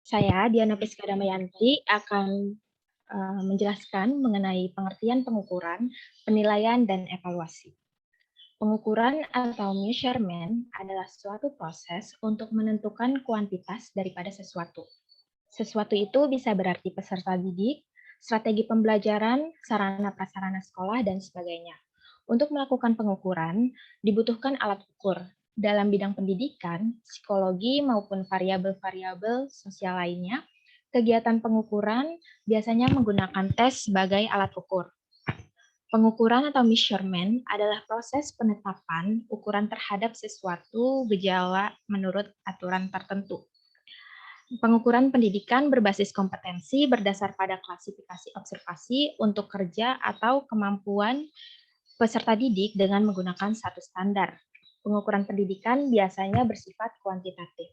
Saya, Diana Priska Damayanti, akan menjelaskan mengenai pengertian pengukuran, penilaian, dan evaluasi. Pengukuran atau measurement adalah suatu proses untuk menentukan kuantitas daripada sesuatu. Sesuatu itu bisa berarti peserta didik, strategi pembelajaran, sarana prasarana sekolah, dan sebagainya. Untuk melakukan pengukuran, dibutuhkan alat ukur dalam bidang pendidikan, psikologi, maupun variabel-variabel sosial lainnya. Kegiatan pengukuran biasanya menggunakan tes sebagai alat ukur. Pengukuran atau measurement adalah proses penetapan ukuran terhadap sesuatu gejala menurut aturan tertentu. Pengukuran pendidikan berbasis kompetensi berdasar pada klasifikasi observasi untuk kerja atau kemampuan peserta didik dengan menggunakan satu standar. Pengukuran pendidikan biasanya bersifat kuantitatif.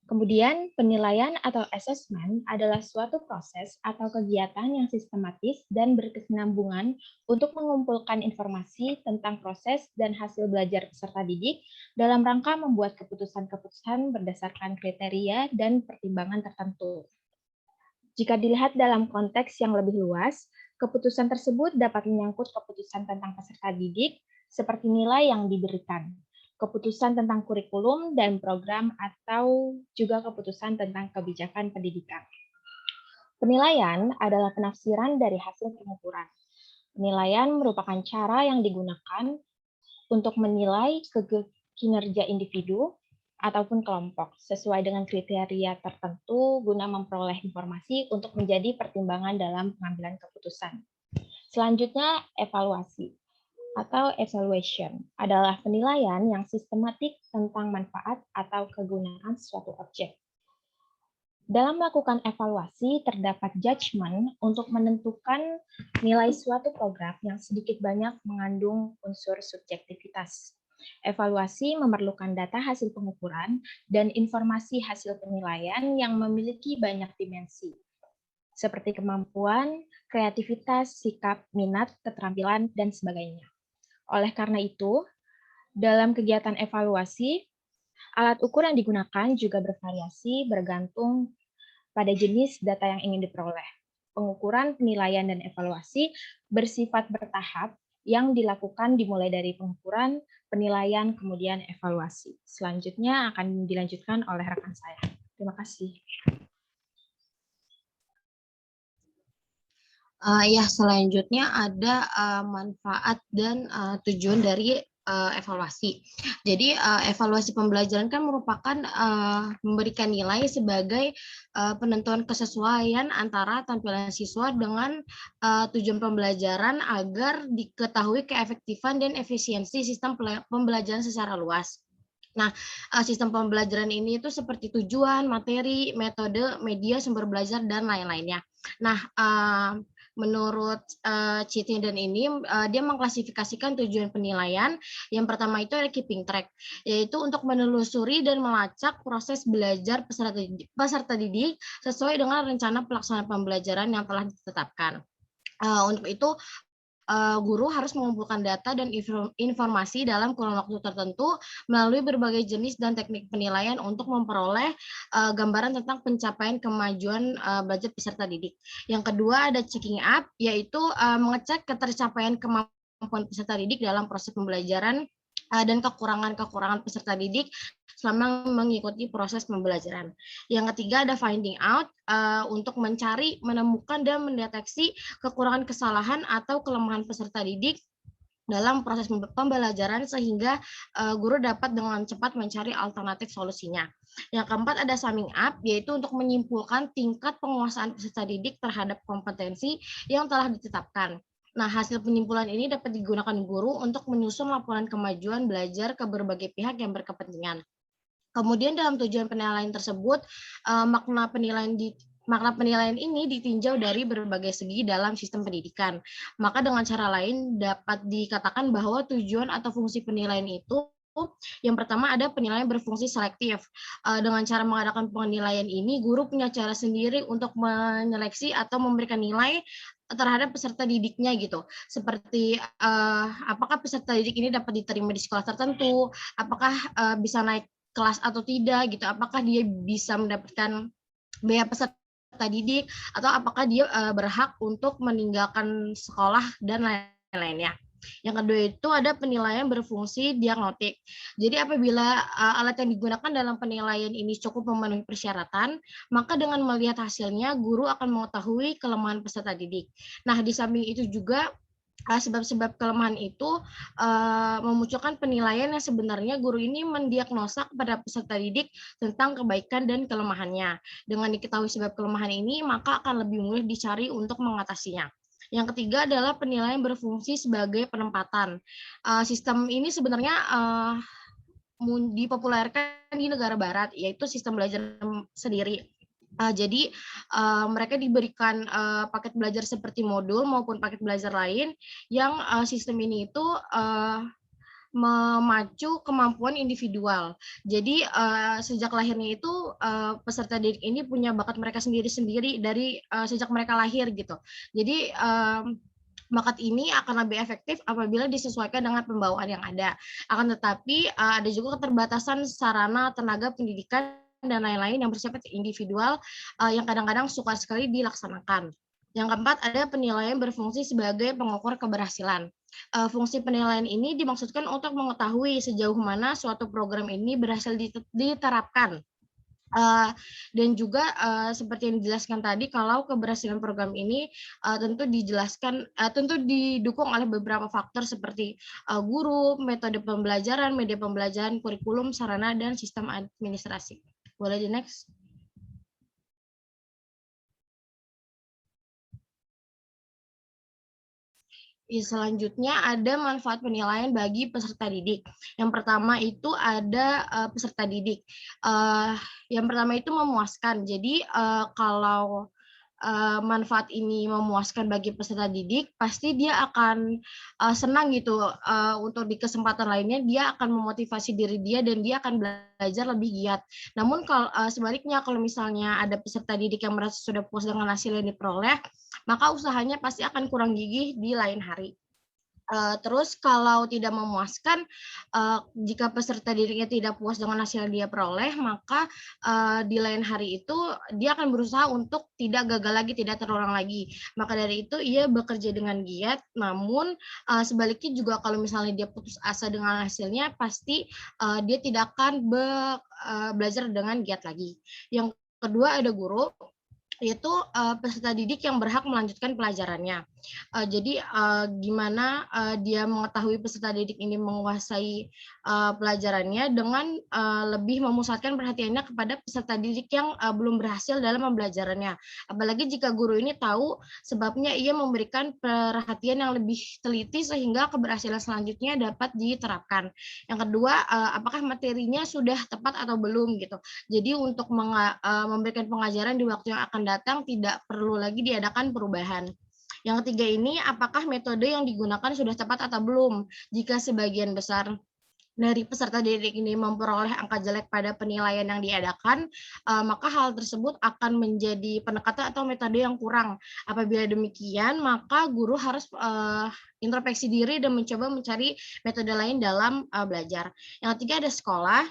Kemudian, penilaian atau assessment adalah suatu proses atau kegiatan yang sistematis dan berkesinambungan untuk mengumpulkan informasi tentang proses dan hasil belajar peserta didik dalam rangka membuat keputusan-keputusan berdasarkan kriteria dan pertimbangan tertentu. Jika dilihat dalam konteks yang lebih luas, keputusan tersebut dapat menyangkut keputusan tentang peserta didik, seperti nilai yang diberikan, keputusan tentang kurikulum dan program, atau juga keputusan tentang kebijakan pendidikan. Penilaian adalah penafsiran dari hasil pengukuran. Penilaian merupakan cara yang digunakan untuk menilai kinerja individu ataupun kelompok sesuai dengan kriteria tertentu guna memperoleh informasi untuk menjadi pertimbangan dalam pengambilan keputusan. Selanjutnya, evaluasi atau evaluation adalah penilaian yang sistematik tentang manfaat atau kegunaan suatu objek. Dalam melakukan evaluasi, terdapat judgement untuk menentukan nilai suatu program yang sedikit banyak mengandung unsur subjektivitas. Evaluasi memerlukan data hasil pengukuran dan informasi hasil penilaian yang memiliki banyak dimensi, seperti kemampuan, kreativitas, sikap, minat, keterampilan, dan sebagainya. Oleh karena itu, dalam kegiatan evaluasi, alat ukur yang digunakan juga bervariasi bergantung pada jenis data yang ingin diperoleh. Pengukuran, penilaian, dan evaluasi bersifat bertahap yang dilakukan dimulai dari pengukuran, penilaian, kemudian evaluasi. Selanjutnya akan dilanjutkan oleh rekan saya. Terima kasih. Ya, selanjutnya ada manfaat dan tujuan dari evaluasi. Jadi evaluasi pembelajaran kan merupakan memberikan nilai sebagai penentuan kesesuaian antara tampilan siswa dengan tujuan pembelajaran agar diketahui keefektifan dan efisiensi sistem pembelajaran secara luas. Nah, sistem pembelajaran ini itu seperti tujuan, materi, metode, media, sumber belajar, dan lain-lainnya. Nah, menurut Citizen ini dia mengklasifikasikan tujuan penilaian. Yang pertama itu ada keeping track, yaitu untuk menelusuri dan melacak proses belajar peserta didik sesuai dengan rencana pelaksanaan pembelajaran yang telah ditetapkan. Untuk itu guru harus mengumpulkan data dan informasi dalam kurun waktu tertentu melalui berbagai jenis dan teknik penilaian untuk memperoleh gambaran tentang pencapaian kemajuan belajar peserta didik. Yang kedua ada checking up, yaitu mengecek ketercapaian kemampuan peserta didik dalam proses pembelajaran dan kekurangan-kekurangan peserta didik selama mengikuti proses pembelajaran. Yang ketiga ada finding out, untuk mencari, menemukan, dan mendeteksi kekurangan kesalahan atau kelemahan peserta didik dalam proses pembelajaran sehingga guru dapat dengan cepat mencari alternatif solusinya. Yang keempat ada summing up, yaitu untuk menyimpulkan tingkat penguasaan peserta didik terhadap kompetensi yang telah ditetapkan. Nah, hasil penyimpulan ini dapat digunakan guru untuk menyusun laporan kemajuan belajar ke berbagai pihak yang berkepentingan. Kemudian dalam tujuan penilaian tersebut, makna penilaian ini ditinjau dari berbagai segi dalam sistem pendidikan. Maka dengan cara lain dapat dikatakan bahwa tujuan atau fungsi penilaian itu yang pertama ada penilaian berfungsi selektif. Dengan cara mengadakan penilaian ini, guru punya cara sendiri untuk menyeleksi atau memberikan nilai terhadap peserta didiknya gitu. Seperti apakah peserta didik ini dapat diterima di sekolah tertentu, apakah bisa naik kelas atau tidak gitu, apakah dia bisa mendapatkan biaya peserta didik atau apakah dia berhak untuk meninggalkan sekolah dan lain-lainnya. Yang kedua itu ada penilaian berfungsi diagnostik. Jadi apabila alat yang digunakan dalam penilaian ini cukup memenuhi persyaratan, maka dengan melihat hasilnya guru akan mengetahui kelemahan peserta didik. Nah, di samping itu juga sebab-sebab kelemahan itu memunculkan penilaian yang sebenarnya guru ini mendiagnosa kepada peserta didik tentang kebaikan dan kelemahannya. Dengan diketahui sebab kelemahan ini, maka akan lebih mudah dicari untuk mengatasinya. Yang ketiga adalah penilaian berfungsi sebagai penempatan. Sistem ini sebenarnya dipopulerkan di negara barat, yaitu sistem belajar sendiri. Jadi mereka diberikan paket belajar seperti modul maupun paket belajar lain yang sistem ini itu memacu kemampuan individual. Jadi sejak lahirnya itu peserta didik ini punya bakat mereka sendiri-sendiri dari sejak mereka lahir gitu. Jadi bakat ini akan lebih efektif apabila disesuaikan dengan pembawaan yang ada. Akan tetapi ada juga keterbatasan sarana, tenaga pendidikan dan lain-lain yang bersifat individual yang kadang-kadang suka sekali dilaksanakan. Yang keempat, ada penilaian berfungsi sebagai pengukur keberhasilan. Fungsi penilaian ini dimaksudkan untuk mengetahui sejauh mana suatu program ini berhasil diterapkan. Dan juga seperti yang dijelaskan tadi, kalau keberhasilan program ini tentu didukung oleh beberapa faktor seperti guru, metode pembelajaran, media pembelajaran, kurikulum, sarana, dan sistem administrasi. Boleh di next? Selanjutnya ada manfaat penilaian bagi peserta didik. Yang pertama itu ada peserta didik. Yang pertama itu memuaskan. Jadi kalau manfaat ini memuaskan bagi peserta didik, pasti dia akan senang gitu untuk di kesempatan lainnya dia akan memotivasi diri dia dan dia akan belajar lebih giat. Namun kalau sebaliknya kalau misalnya ada peserta didik yang merasa sudah puas dengan hasil yang diperoleh, maka usahanya pasti akan kurang gigih di lain hari. Terus kalau tidak memuaskan, jika peserta didiknya tidak puas dengan hasil yang dia peroleh, maka di lain hari itu dia akan berusaha untuk tidak gagal lagi, tidak terulang lagi. Maka dari itu ia bekerja dengan giat, namun sebaliknya juga kalau misalnya dia putus asa dengan hasilnya, pasti dia tidak akan belajar dengan giat lagi. Yang kedua ada guru, yaitu peserta didik yang berhak melanjutkan pelajarannya. Jadi gimana dia mengetahui peserta didik ini menguasai pelajarannya dengan lebih memusatkan perhatiannya kepada peserta didik yang belum berhasil dalam pembelajarannya. Apalagi jika guru ini tahu sebabnya ia memberikan perhatian yang lebih teliti sehingga keberhasilan selanjutnya dapat diterapkan. Yang kedua, apakah materinya sudah tepat atau belum gitu. Jadi untuk memberikan pengajaran di waktu yang akan datang tidak perlu lagi diadakan perubahan. Yang ketiga ini, apakah metode yang digunakan sudah tepat atau belum? Jika sebagian besar dari peserta didik ini memperoleh angka jelek pada penilaian yang diadakan, maka hal tersebut akan menjadi pendekatan atau metode yang kurang. Apabila demikian, maka guru harus introspeksi diri dan mencoba mencari metode lain dalam belajar. Yang ketiga ada sekolah.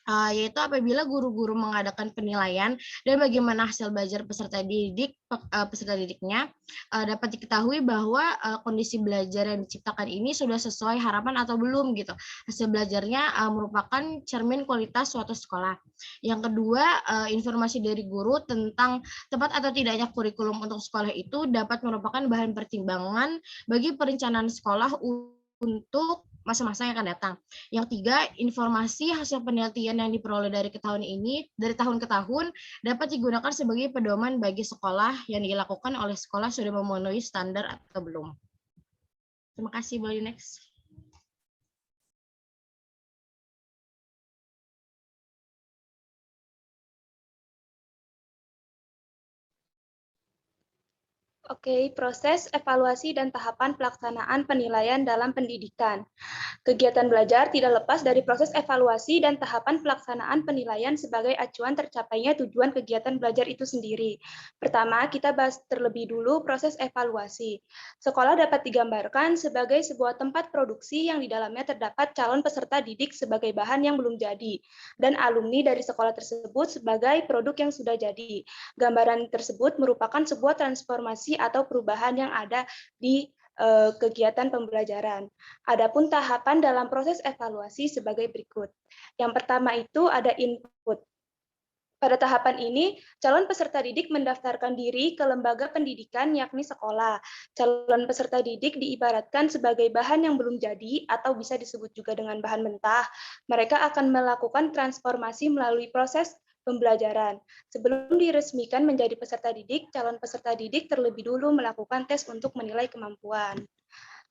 Yaitu apabila guru-guru mengadakan penilaian dan bagaimana hasil belajar peserta didiknya, dapat diketahui bahwa kondisi belajar yang diciptakan ini sudah sesuai harapan atau belum gitu. Hasil belajarnya merupakan cermin kualitas suatu sekolah. Yang kedua, informasi dari guru tentang tepat atau tidaknya kurikulum untuk sekolah itu dapat merupakan bahan pertimbangan bagi perencanaan sekolah untuk masa-masa yang akan datang. Yang tiga, informasi hasil penelitian yang diperoleh dari tahun ke tahun dapat digunakan sebagai pedoman bagi sekolah yang dilakukan oleh sekolah sudah memenuhi standar atau belum. Terima kasih, boleh next. Oke, proses evaluasi dan tahapan pelaksanaan penilaian dalam pendidikan. Kegiatan belajar tidak lepas dari proses evaluasi dan tahapan pelaksanaan penilaian sebagai acuan tercapainya tujuan kegiatan belajar itu sendiri. Pertama, kita bahas terlebih dulu proses evaluasi. Sekolah dapat digambarkan sebagai sebuah tempat produksi yang di dalamnya terdapat calon peserta didik sebagai bahan yang belum jadi, dan alumni dari sekolah tersebut sebagai produk yang sudah jadi. Gambaran tersebut merupakan sebuah transformasi atau perubahan yang ada di kegiatan pembelajaran. Adapun tahapan dalam proses evaluasi sebagai berikut. Yang pertama itu ada input. Pada tahapan ini, calon peserta didik mendaftarkan diri ke lembaga pendidikan yakni sekolah. Calon peserta didik diibaratkan sebagai bahan yang belum jadi atau bisa disebut juga dengan bahan mentah. Mereka akan melakukan transformasi melalui proses pembelajaran. Sebelum diresmikan menjadi peserta didik, calon peserta didik terlebih dulu melakukan tes untuk menilai kemampuan.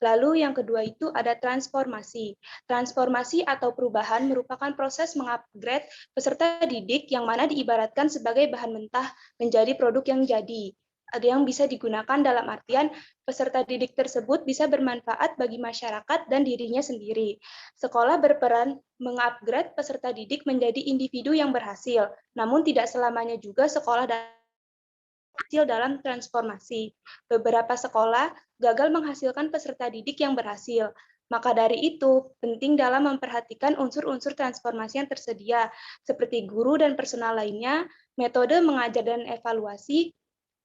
Lalu yang kedua itu ada transformasi. Transformasi atau perubahan merupakan proses mengupgrade peserta didik yang mana diibaratkan sebagai bahan mentah menjadi produk yang jadi. Ada yang bisa digunakan dalam artian peserta didik tersebut bisa bermanfaat bagi masyarakat dan dirinya sendiri. Sekolah berperan mengupgrade peserta didik menjadi individu yang berhasil, namun tidak selamanya juga sekolah berhasil dalam transformasi. Beberapa sekolah gagal menghasilkan peserta didik yang berhasil. Maka dari itu, penting dalam memperhatikan unsur-unsur transformasi yang tersedia, seperti guru dan personal lainnya, metode mengajar dan evaluasi,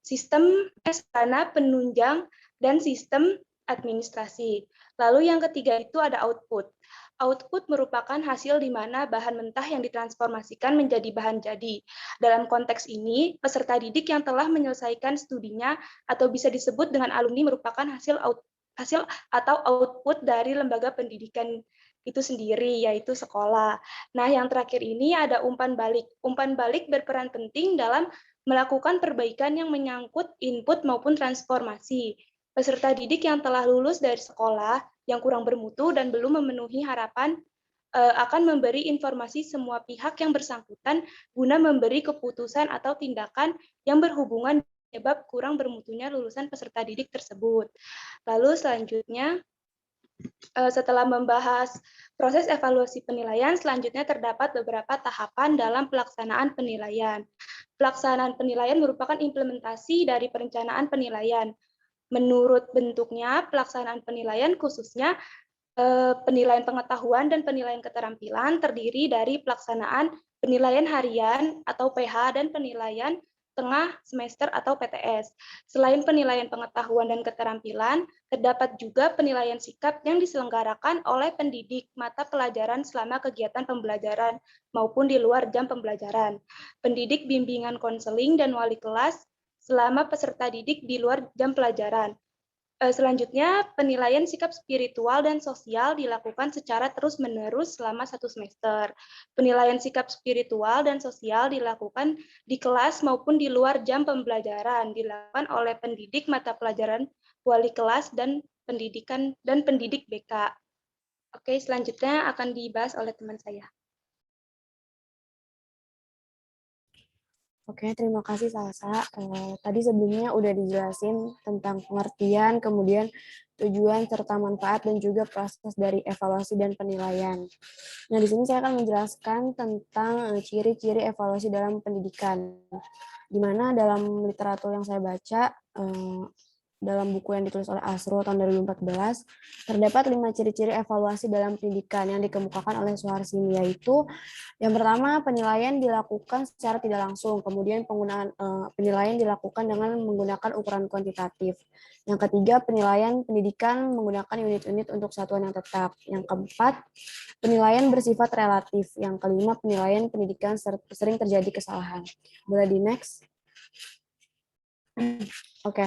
sistem sarana penunjang, dan sistem administrasi. Lalu yang ketiga itu ada output. Output merupakan hasil di mana bahan mentah yang ditransformasikan menjadi bahan jadi. Dalam konteks ini, peserta didik yang telah menyelesaikan studinya atau bisa disebut dengan alumni merupakan hasil atau output dari lembaga pendidikan itu sendiri, yaitu sekolah. Nah, yang terakhir ini ada umpan balik. Umpan balik berperan penting dalam melakukan perbaikan yang menyangkut input maupun transformasi. Peserta didik yang telah lulus dari sekolah yang kurang bermutu dan belum memenuhi harapan akan memberi informasi semua pihak yang bersangkutan guna memberi keputusan atau tindakan yang berhubungan penyebab kurang bermutunya lulusan peserta didik tersebut. Lalu selanjutnya, setelah membahas proses evaluasi penilaian, selanjutnya terdapat beberapa tahapan dalam pelaksanaan penilaian. Pelaksanaan penilaian merupakan implementasi dari perencanaan penilaian. Menurut bentuknya, pelaksanaan penilaian khususnya penilaian pengetahuan dan penilaian keterampilan terdiri dari pelaksanaan penilaian harian atau PH dan penilaian tengah semester atau PTS. Selain penilaian pengetahuan dan keterampilan, terdapat juga penilaian sikap yang diselenggarakan oleh pendidik mata pelajaran selama kegiatan pembelajaran maupun di luar jam pembelajaran. Pendidik bimbingan konseling dan wali kelas selama peserta didik di luar jam pelajaran. Selanjutnya, penilaian sikap spiritual dan sosial dilakukan secara terus-menerus selama 1 semester. Penilaian sikap spiritual dan sosial dilakukan di kelas maupun di luar jam pembelajaran, dilakukan oleh pendidik mata pelajaran, wali kelas, dan pendidik BK. Oke, selanjutnya akan dibahas oleh teman saya. Oke, terima kasih Salsa. Tadi sebelumnya udah dijelasin tentang pengertian, kemudian tujuan serta manfaat dan juga proses dari evaluasi dan penilaian. Nah, di sini saya akan menjelaskan tentang ciri-ciri evaluasi dalam pendidikan. Di mana dalam literatur yang saya baca, dalam buku yang ditulis oleh Asro tahun 2014, terdapat 5 ciri-ciri evaluasi dalam pendidikan yang dikemukakan oleh Suharsini, yaitu yang pertama, penilaian dilakukan secara tidak langsung, kemudian penggunaan penilaian dilakukan dengan menggunakan ukuran kuantitatif. Yang ketiga, penilaian pendidikan menggunakan unit-unit untuk satuan yang tetap. Yang keempat, penilaian bersifat relatif. Yang kelima, penilaian pendidikan sering terjadi kesalahan. Boleh di next? Oke.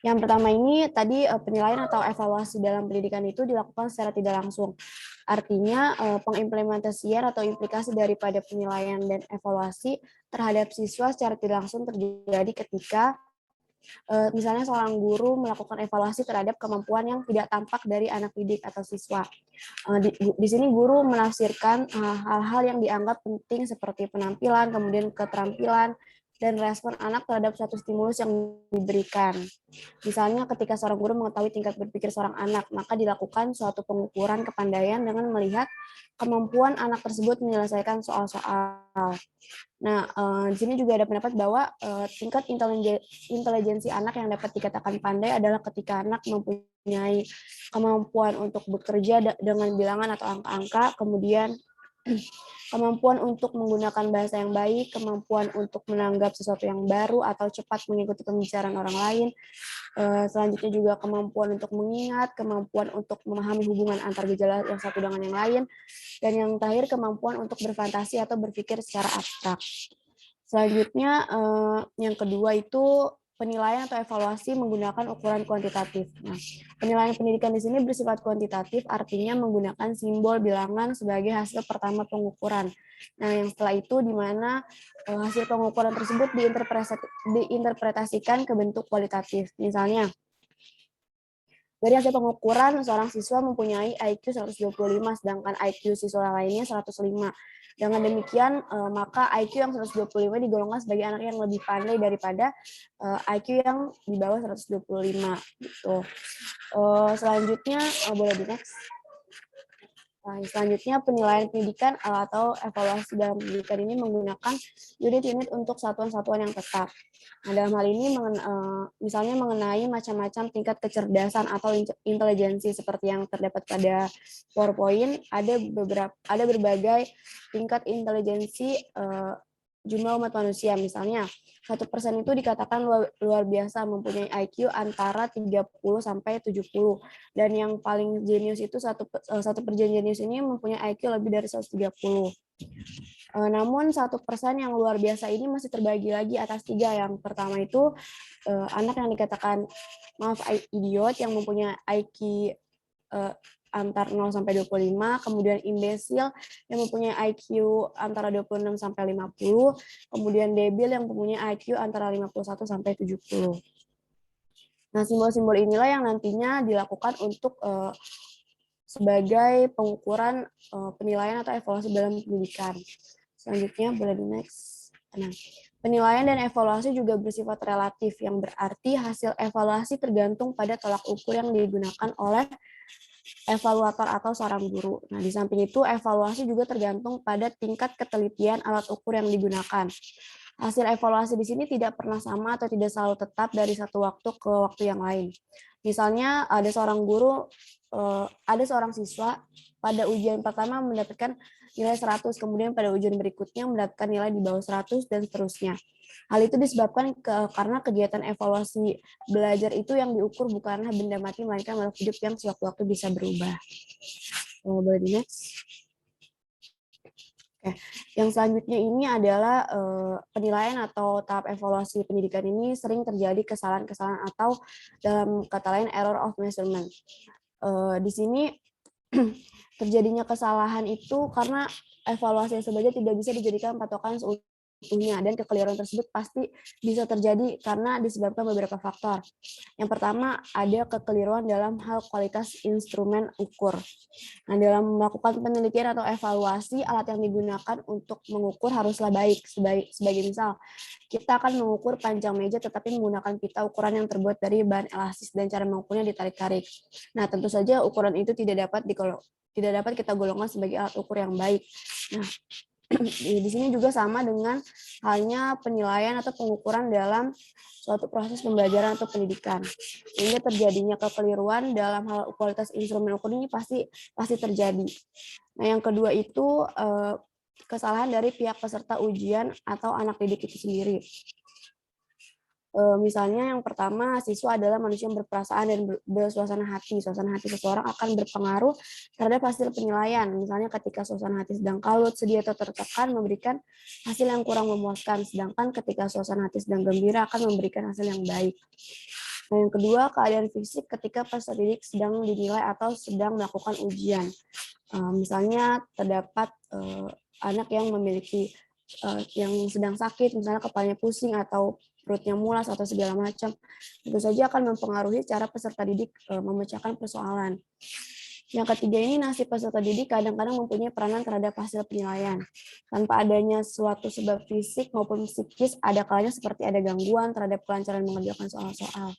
Yang pertama ini tadi penilaian atau evaluasi dalam pendidikan itu dilakukan secara tidak langsung. Artinya pengimplementasian atau implikasi daripada penilaian dan evaluasi terhadap siswa secara tidak langsung terjadi ketika misalnya seorang guru melakukan evaluasi terhadap kemampuan yang tidak tampak dari anak didik atau siswa. Di sini guru menafsirkan hal-hal yang dianggap penting seperti penampilan, kemudian keterampilan, dan respon anak terhadap suatu stimulus yang diberikan. Misalnya ketika seorang guru mengetahui tingkat berpikir seorang anak, maka dilakukan suatu pengukuran kepandaian dengan melihat kemampuan anak tersebut menyelesaikan soal-soal. Nah, di sini juga ada pendapat bahwa tingkat intelijensi anak yang dapat dikatakan pandai adalah ketika anak mempunyai kemampuan untuk bekerja dengan bilangan atau angka-angka, kemudian kemampuan untuk menggunakan bahasa yang baik, kemampuan untuk menanggap sesuatu yang baru atau cepat mengikuti pembicaraan orang lain. Selanjutnya juga kemampuan untuk mengingat, kemampuan untuk memahami hubungan antar gejala yang satu dengan yang lain, dan yang terakhir kemampuan untuk berfantasi atau berpikir secara abstrak. Selanjutnya yang kedua itu penilaian atau evaluasi menggunakan ukuran kuantitatif. Nah, penilaian pendidikan di sini bersifat kuantitatif, artinya menggunakan simbol bilangan sebagai hasil pertama pengukuran. Nah, yang setelah itu di mana hasil pengukuran tersebut diinterpretasikan ke bentuk kualitatif. Misalnya, dari hasil pengukuran, seorang siswa mempunyai IQ 125, sedangkan IQ siswa lainnya 105. Dengan demikian, maka IQ yang 125 digolongkan sebagai anak yang lebih pandai daripada IQ yang di bawah 125. Gitu. Selanjutnya, boleh di next. Nah, selanjutnya penilaian pendidikan atau evaluasi dalam pendidikan ini menggunakan unit-unit untuk satuan-satuan yang tetap. Nah, dalam hal ini misalnya mengenai macam-macam tingkat kecerdasan atau intelijensi seperti yang terdapat pada PowerPoint, ada berbagai tingkat intelijensi jumlah umat manusia. Misalnya 1% itu dikatakan luar biasa, mempunyai IQ antara 30 sampai 70, dan yang paling jenius itu satu jenius ini mempunyai IQ lebih dari 130. Namun 1% yang luar biasa ini masih terbagi lagi atas 3. Yang pertama itu anak yang dikatakan idiot yang mempunyai IQ antar 0 sampai 25, kemudian imbesil yang mempunyai IQ antara 26 sampai 50, kemudian debil yang mempunyai IQ antara 51 sampai 70. Nah, simbol-simbol inilah yang nantinya dilakukan untuk sebagai pengukuran penilaian atau evaluasi dalam pendidikan. Selanjutnya boleh di next. Nah, penilaian dan evaluasi juga bersifat relatif, yang berarti hasil evaluasi tergantung pada tolak ukur yang digunakan oleh evaluator atau seorang guru. Nah, di samping itu, evaluasi juga tergantung pada tingkat ketelitian alat ukur yang digunakan. Hasil evaluasi di sini tidak pernah sama atau tidak selalu tetap dari satu waktu ke waktu yang lain. Misalnya, ada seorang siswa pada ujian pertama mendapatkan nilai 100, kemudian pada ujian berikutnya mendapatkan nilai di bawah 100, dan seterusnya. Hal itu disebabkan karena kegiatan evaluasi belajar itu yang diukur bukanlah benda mati, melainkan makhluk hidup yang sewaktu-waktu bisa berubah. Boleh di next. Oke. Yang selanjutnya ini adalah penilaian atau tahap evaluasi pendidikan ini sering terjadi kesalahan-kesalahan atau dalam kata lain error of measurement. Di sini terjadinya kesalahan itu karena evaluasi yang sebenarnya tidak bisa dijadikan patokan seutuhnya, dan kekeliruan tersebut pasti bisa terjadi karena disebabkan beberapa faktor. Yang pertama, ada kekeliruan dalam hal kualitas instrumen ukur. Nah, dalam melakukan penelitian atau evaluasi, alat yang digunakan untuk mengukur haruslah baik. Sebagai misal, kita akan mengukur panjang meja tetapi menggunakan pita ukuran yang terbuat dari bahan elastis dan cara mengukurnya ditarik-tarik. Nah, tentu saja ukuran itu tidak dapat kita golongkan sebagai alat ukur yang baik. Nah, di sini juga sama dengan halnya penilaian atau pengukuran dalam suatu proses pembelajaran atau pendidikan. Sehingga terjadinya kekeliruan dalam hal kualitas instrumen ukur ini pasti terjadi. Nah, yang kedua itu kesalahan dari pihak peserta ujian atau anak didik itu sendiri. Misalnya yang pertama, siswa adalah manusia yang berperasaan dan bersuasana hati. Suasana hati seseorang akan berpengaruh terhadap hasil penilaian. Misalnya ketika suasana hati sedang kalut, sedih, atau tertekan memberikan hasil yang kurang memuaskan. Sedangkan ketika suasana hati sedang gembira akan memberikan hasil yang baik. Nah, yang kedua, keadaan fisik ketika peserta didik sedang dinilai atau sedang melakukan ujian. Misalnya terdapat anak yang memiliki yang sedang sakit, misalnya kepalanya pusing atau perutnya mulas atau segala macam, tentu saja akan mempengaruhi cara peserta didik memecahkan persoalan. Yang ketiga ini, nasib peserta didik kadang-kadang mempunyai peranan terhadap hasil penilaian. Tanpa adanya suatu sebab fisik maupun psikis, ada kalanya seperti ada gangguan terhadap kelancaran mengerjakan soal-soal.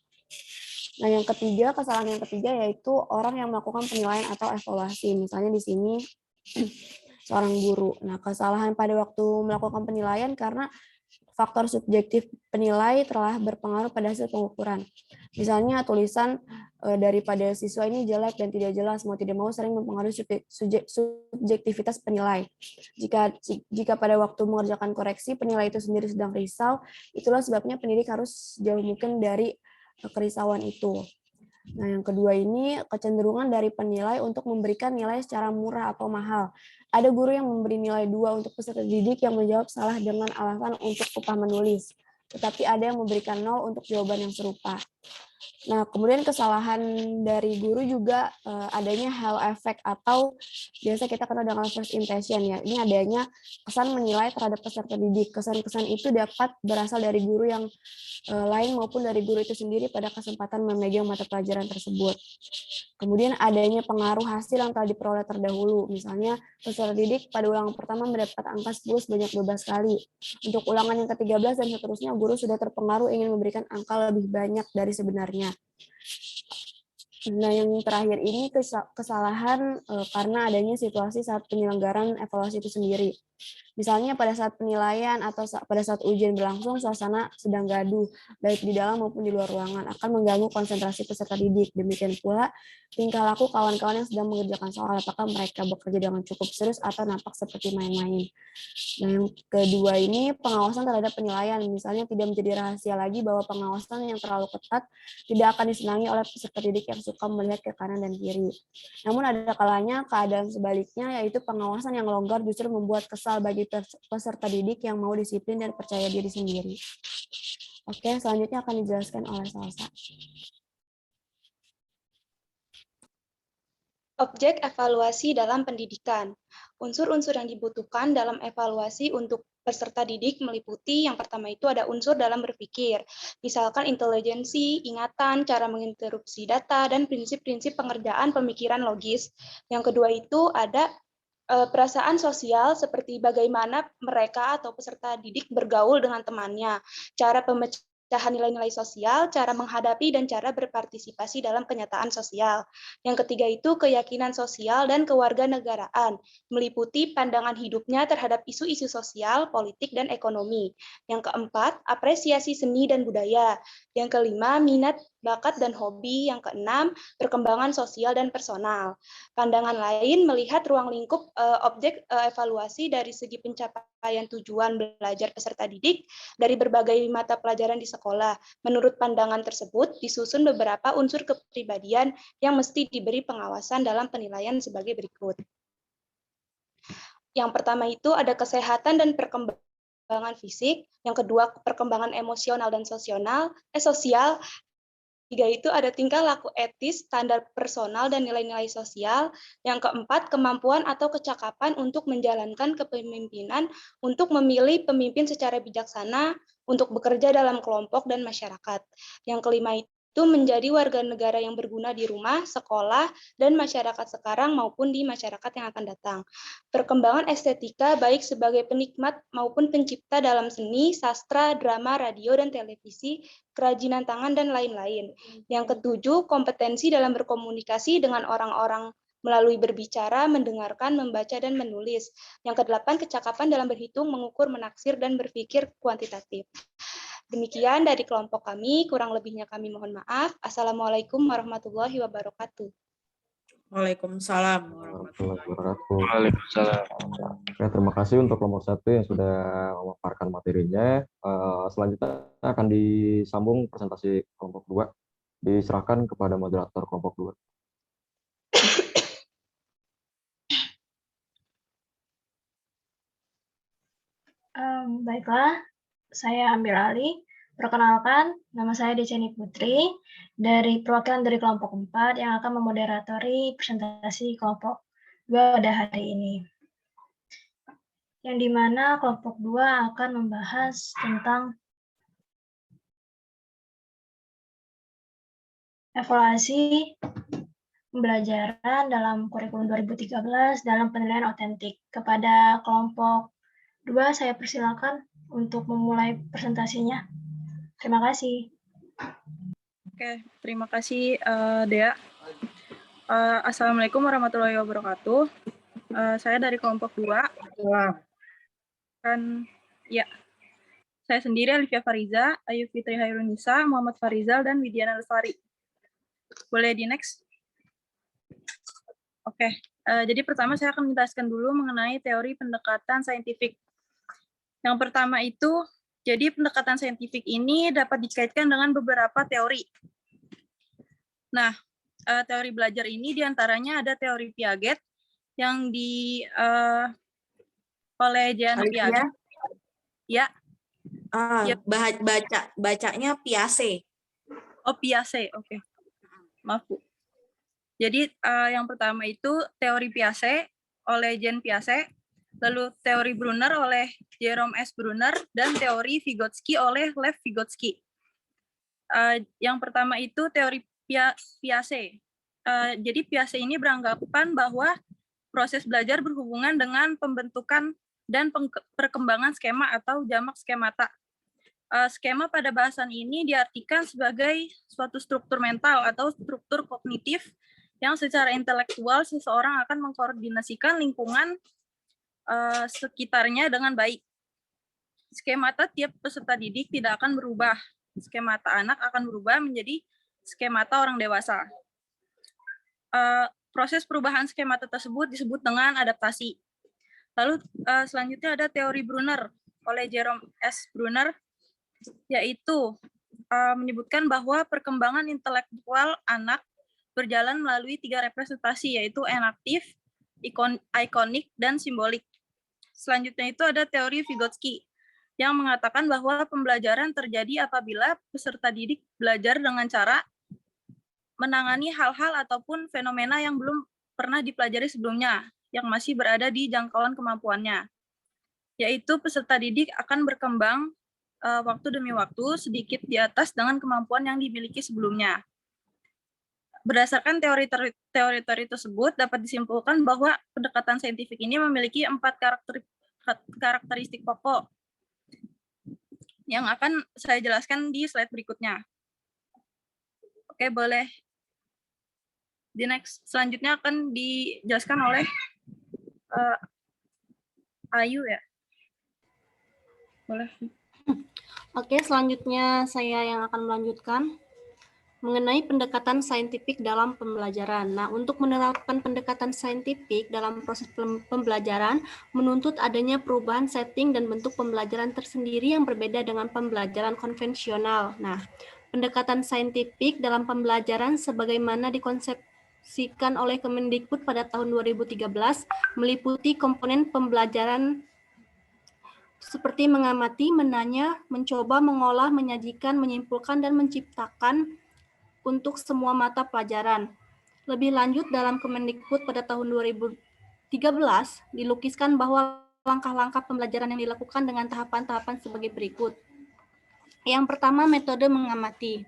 Nah, yang ketiga, kesalahan yang ketiga yaitu orang yang melakukan penilaian atau evaluasi. Misalnya di sini seorang guru. Nah, kesalahan pada waktu melakukan penilaian karena faktor subjektif penilai telah berpengaruh pada hasil pengukuran. Misalnya tulisan daripada siswa ini jelek dan tidak jelas, mau tidak mau sering mempengaruhi subjektivitas penilai. Jika pada waktu mengerjakan koreksi penilai itu sendiri sedang risau, itulah sebabnya pendidik harus jauh mungkin dari kerisauan itu. Nah, yang kedua ini kecenderungan dari penilai untuk memberikan nilai secara murah atau mahal. Ada guru yang memberi nilai 2 untuk peserta didik yang menjawab salah dengan alasan untuk upah menulis, tetapi ada yang memberikan 0 untuk jawaban yang serupa. Nah, kemudian kesalahan dari guru juga adanya halo effect atau biasa kita kenal dengan first impression ya. Ini adanya kesan menilai terhadap peserta didik. Kesan-kesan itu dapat berasal dari guru yang lain maupun dari guru itu sendiri pada kesempatan memegang mata pelajaran tersebut. Kemudian adanya pengaruh hasil yang telah diperoleh terdahulu. Misalnya peserta didik pada ulangan pertama mendapat angka 10 sebanyak 12 kali. Untuk ulangan yang ke-13 dan seterusnya, guru sudah terpengaruh ingin memberikan angka lebih banyak dari sebenarnya. Nah, yang terakhir ini kesalahan karena adanya situasi saat penyelenggaraan evaluasi itu sendiri. Misalnya pada saat penilaian atau pada saat ujian berlangsung, suasana sedang gaduh, baik di dalam maupun di luar ruangan, akan mengganggu konsentrasi peserta didik. Demikian pula tingkah laku kawan-kawan yang sedang mengerjakan soal, apakah mereka bekerja dengan cukup serius atau nampak seperti main-main. Nah, yang kedua ini pengawasan terhadap penilaian. Misalnya tidak menjadi rahasia lagi bahwa pengawasan yang terlalu ketat tidak akan disenangi oleh peserta didik yang suka melihat ke kanan dan kiri. Namun ada kalanya keadaan sebaliknya, yaitu pengawasan yang longgar justru membuat kesal bagi peserta didik yang mau disiplin dan percaya diri sendiri. Oke, selanjutnya akan dijelaskan oleh Salsa. Objek evaluasi dalam pendidikan. Unsur-unsur yang dibutuhkan dalam evaluasi untuk peserta didik meliputi yang pertama itu ada unsur dalam berpikir, misalkan intelijensi, ingatan, cara menginterupsi data, dan prinsip-prinsip pengerjaan pemikiran logis. Yang kedua itu ada perasaan sosial seperti bagaimana mereka atau peserta didik bergaul dengan temannya, cara pemecahan nilai-nilai sosial, cara menghadapi dan cara berpartisipasi dalam kenyataan sosial. Yang ketiga itu keyakinan sosial dan kewarganegaraan, meliputi pandangan hidupnya terhadap isu-isu sosial, politik, dan ekonomi. Yang keempat, apresiasi seni dan budaya. Yang kelima, minat, bakat, dan hobi. Yang keenam, perkembangan sosial dan personal. Pandangan lain melihat ruang lingkup objek evaluasi dari segi pencapaian tujuan belajar peserta didik dari berbagai mata pelajaran di sekolah. Menurut pandangan tersebut, disusun beberapa unsur kepribadian yang mesti diberi pengawasan dalam penilaian sebagai berikut. Yang pertama itu ada kesehatan dan perkembangan fisik, yang kedua perkembangan emosional dan sosial, tiga itu ada tingkah laku etis, standar personal, dan nilai-nilai sosial. Yang keempat, kemampuan atau kecakapan untuk menjalankan kepemimpinan, untuk memilih pemimpin secara bijaksana, untuk bekerja dalam kelompok dan masyarakat. Yang kelima itu menjadi warga negara yang berguna di rumah, sekolah, dan masyarakat sekarang maupun di masyarakat yang akan datang. Perkembangan estetika baik sebagai penikmat maupun pencipta dalam seni, sastra, drama, radio, dan televisi, kerajinan tangan, dan lain-lain. Yang ketujuh, kompetensi dalam berkomunikasi dengan orang-orang melalui berbicara, mendengarkan, membaca, dan menulis. Yang kedelapan, kecakapan dalam berhitung, mengukur, menaksir, dan berpikir kuantitatif. Demikian dari kelompok kami, kurang lebihnya kami mohon maaf. Assalamualaikum warahmatullahi wabarakatuh. Waalaikumsalam warahmatullahi wabarakatuh. Waalaikumsalam. Oke, terima kasih untuk kelompok 1 yang sudah memaparkan materinya. Selanjutnya akan disambung presentasi kelompok 2. Diserahkan kepada moderator kelompok 2. Baiklah, saya ambil alih. Perkenalkan, nama saya Deceni Putri dari perwakilan dari kelompok 4 yang akan memoderatori presentasi kelompok 2 pada hari ini. Yang dimana kelompok 2 akan membahas tentang evaluasi pembelajaran dalam kurikulum 2013 dalam penilaian otentik. Kepada kelompok 2, saya persilakan untuk memulai presentasinya. Terima kasih. Oke, terima kasih Dea. Assalamualaikum warahmatullahi wabarakatuh. Saya dari kelompok 2. Saya sendiri Alifia Fariza, Ayu Fitri Hairunisa, Muhammad Farizal, dan Widiana Lestari. Boleh di next? Oke, jadi pertama saya akan menjelaskan dulu mengenai teori pendekatan saintifik. Yang pertama itu, jadi pendekatan saintifik ini dapat dikaitkan dengan beberapa teori. Nah, teori belajar ini diantaranya ada teori Piaget yang oleh Jan Piaget. Ya. Bacanya Piaget. Oh, Piaget, oke. Maaf, Bu. Jadi yang pertama itu teori Piaget oleh Jean Piaget, lalu teori Brunner oleh Jerome S. Brunner, dan teori Vygotsky oleh Lev Vygotsky. Yang pertama itu teori Piaget. Jadi Piaget ini beranggapan bahwa proses belajar berhubungan dengan pembentukan dan perkembangan skema atau jamak skemata. Skema pada bahasan ini diartikan sebagai suatu struktur mental atau struktur kognitif yang secara intelektual seseorang akan mengkoordinasikan lingkungan sekitarnya dengan baik. Skemata tiap peserta didik tidak akan berubah. Skemata anak akan berubah menjadi skemata orang dewasa. Proses perubahan skemata tersebut disebut dengan adaptasi. Lalu selanjutnya ada teori Brunner oleh Jerome S. Brunner, yaitu menyebutkan bahwa perkembangan intelektual anak berjalan melalui 3 representasi, yaitu enaktif, ikonik, dan simbolik. Selanjutnya itu ada teori Vygotsky, yang mengatakan bahwa pembelajaran terjadi apabila peserta didik belajar dengan cara menangani hal-hal ataupun fenomena yang belum pernah dipelajari sebelumnya, yang masih berada di jangkauan kemampuannya. Yaitu peserta didik akan berkembang waktu demi waktu sedikit di atas dengan kemampuan yang dimiliki sebelumnya. Berdasarkan teori-teori tersebut dapat disimpulkan bahwa pendekatan saintifik ini memiliki 4 karakteristik pokok yang akan saya jelaskan di slide berikutnya. Oke, boleh di next. Selanjutnya akan dijelaskan oleh Ayu ya. Boleh. Oke, selanjutnya saya yang akan melanjutkan mengenai pendekatan saintifik dalam pembelajaran. Nah, untuk menerapkan pendekatan saintifik dalam proses pembelajaran menuntut adanya perubahan setting dan bentuk pembelajaran tersendiri yang berbeda dengan pembelajaran konvensional. Nah, pendekatan saintifik dalam pembelajaran sebagaimana dikonsepsikan oleh Kemendikbud pada tahun 2013 meliputi komponen pembelajaran seperti mengamati, menanya, mencoba, mengolah, menyajikan, menyimpulkan, dan menciptakan untuk semua mata pelajaran. Lebih lanjut dalam Kemendikbud pada tahun 2013 dilukiskan bahwa langkah-langkah pembelajaran yang dilakukan dengan tahapan-tahapan sebagai berikut. Yang pertama, metode mengamati.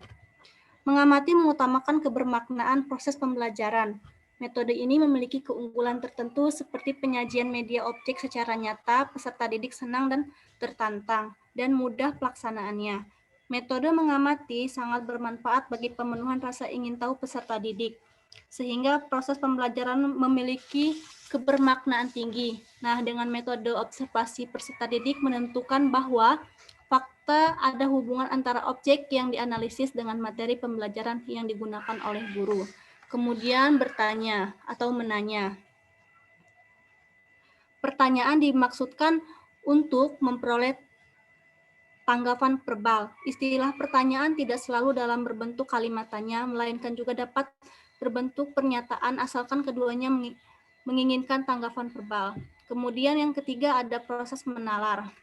Mengamati mengutamakan kebermaknaan proses pembelajaran. Metode ini memiliki keunggulan tertentu seperti penyajian media objek secara nyata, peserta didik senang dan tertantang, dan mudah pelaksanaannya. Metode mengamati sangat bermanfaat bagi pemenuhan rasa ingin tahu peserta didik, sehingga proses pembelajaran memiliki kebermaknaan tinggi. Nah, dengan metode observasi peserta didik menentukan bahwa fakta ada hubungan antara objek yang dianalisis dengan materi pembelajaran yang digunakan oleh guru. Kemudian bertanya atau menanya. Pertanyaan dimaksudkan untuk memperoleh tanggapan verbal. Istilah pertanyaan tidak selalu dalam berbentuk kalimat tanya, melainkan juga dapat berbentuk pernyataan asalkan keduanya menginginkan tanggapan verbal. Kemudian yang ketiga ada proses menalar.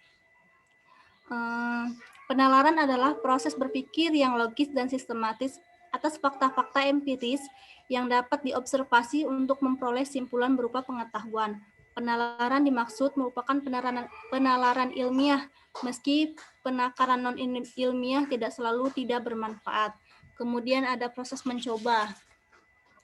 Penalaran adalah proses berpikir yang logis dan sistematis atas fakta-fakta empiris yang dapat diobservasi untuk memperoleh simpulan berupa pengetahuan. Penalaran dimaksud merupakan penalaran ilmiah, meski penakaran non-ilmiah tidak selalu tidak bermanfaat. Kemudian ada proses mencoba.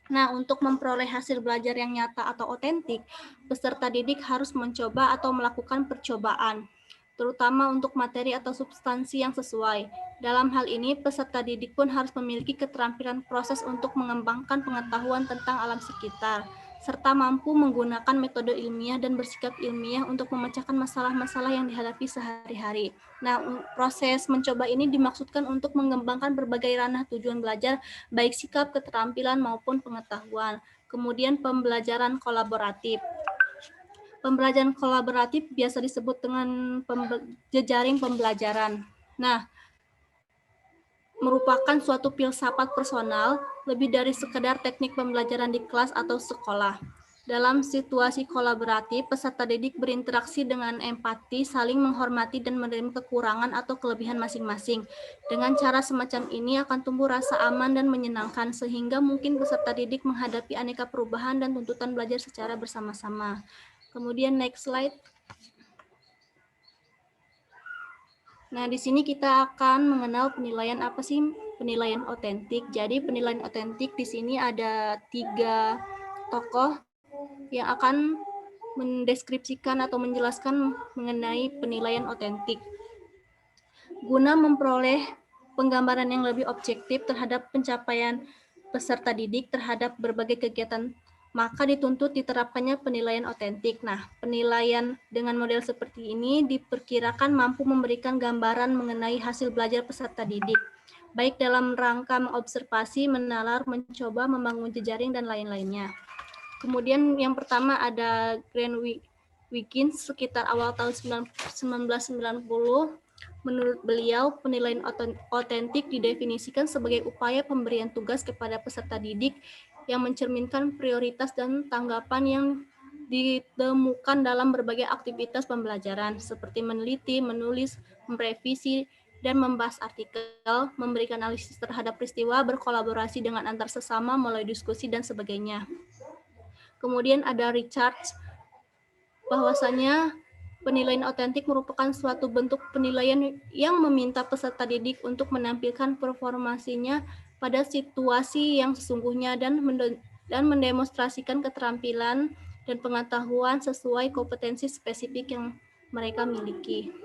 Nah, untuk memperoleh hasil belajar yang nyata atau otentik, peserta didik harus mencoba atau melakukan percobaan, terutama untuk materi atau substansi yang sesuai. Dalam hal ini, peserta didik pun harus memiliki keterampilan proses untuk mengembangkan pengetahuan tentang alam sekitar, serta mampu menggunakan metode ilmiah dan bersikap ilmiah untuk memecahkan masalah-masalah yang dihadapi sehari-hari. Nah, proses mencoba ini dimaksudkan untuk mengembangkan berbagai ranah tujuan belajar, baik sikap, keterampilan, maupun pengetahuan. Kemudian pembelajaran kolaboratif. Pembelajaran kolaboratif biasa disebut dengan jejaring pembelajaran. Nah, merupakan suatu filsafat personal lebih dari sekedar teknik pembelajaran di kelas atau sekolah. Dalam situasi kolaboratif, peserta didik berinteraksi dengan empati, saling menghormati dan menerima kekurangan atau kelebihan masing-masing. Dengan cara semacam ini akan tumbuh rasa aman dan menyenangkan, sehingga mungkin peserta didik menghadapi aneka perubahan dan tuntutan belajar secara bersama-sama. Kemudian next slide. Nah, di sini kita akan mengenal penilaian apa sih penilaian otentik. Jadi penilaian otentik di sini ada 3 tokoh yang akan mendeskripsikan atau menjelaskan mengenai penilaian otentik. Guna memperoleh penggambaran yang lebih objektif terhadap pencapaian peserta didik terhadap berbagai kegiatan, maka dituntut diterapkannya penilaian otentik. Nah, penilaian dengan model seperti ini diperkirakan mampu memberikan gambaran mengenai hasil belajar peserta didik, baik dalam rangka mengobservasi, menalar, mencoba, membangun jejaring, dan lain-lainnya. Kemudian yang pertama ada Grant Wiggins sekitar awal tahun 1990. Menurut beliau, penilaian otentik didefinisikan sebagai upaya pemberian tugas kepada peserta didik yang mencerminkan prioritas dan tanggapan yang ditemukan dalam berbagai aktivitas pembelajaran, seperti meneliti, menulis, merevisi, dan membahas artikel, memberikan analisis terhadap peristiwa, berkolaborasi dengan antar sesama melalui diskusi, dan sebagainya. Kemudian ada Richards, bahwasanya penilaian otentik merupakan suatu bentuk penilaian yang meminta peserta didik untuk menampilkan performasinya pada situasi yang sesungguhnya dan mendemonstrasikan keterampilan dan pengetahuan sesuai kompetensi spesifik yang mereka miliki.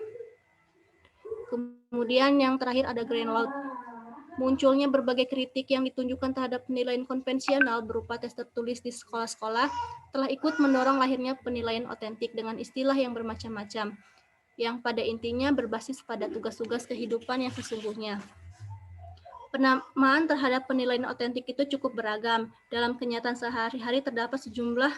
Kemudian yang terakhir ada Greenlaw. Munculnya berbagai kritik yang ditunjukkan terhadap penilaian konvensional berupa tes tertulis di sekolah-sekolah telah ikut mendorong lahirnya penilaian otentik dengan istilah yang bermacam-macam, yang pada intinya berbasis pada tugas-tugas kehidupan yang sesungguhnya. Penamaan terhadap penilaian otentik itu cukup beragam. Dalam kenyataan sehari-hari terdapat sejumlah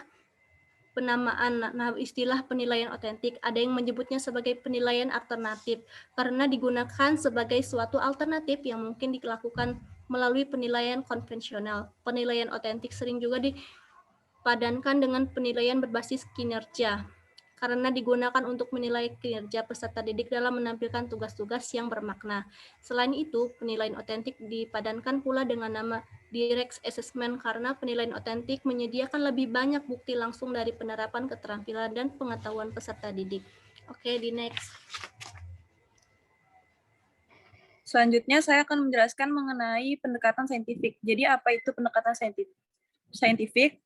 penamaan istilah penilaian otentik. Ada yang menyebutnya sebagai penilaian alternatif karena digunakan sebagai suatu alternatif yang mungkin dilakukan melalui penilaian konvensional. Penilaian otentik sering juga dipadankan dengan penilaian berbasis kinerja karena digunakan untuk menilai kinerja peserta didik dalam menampilkan tugas-tugas yang bermakna. Selain itu, penilaian otentik dipadankan pula dengan nama direct assessment karena penilaian otentik menyediakan lebih banyak bukti langsung dari penerapan keterampilan dan pengetahuan peserta didik. Oke, di next. Selanjutnya saya akan menjelaskan mengenai pendekatan saintifik. Jadi apa itu pendekatan saintifik?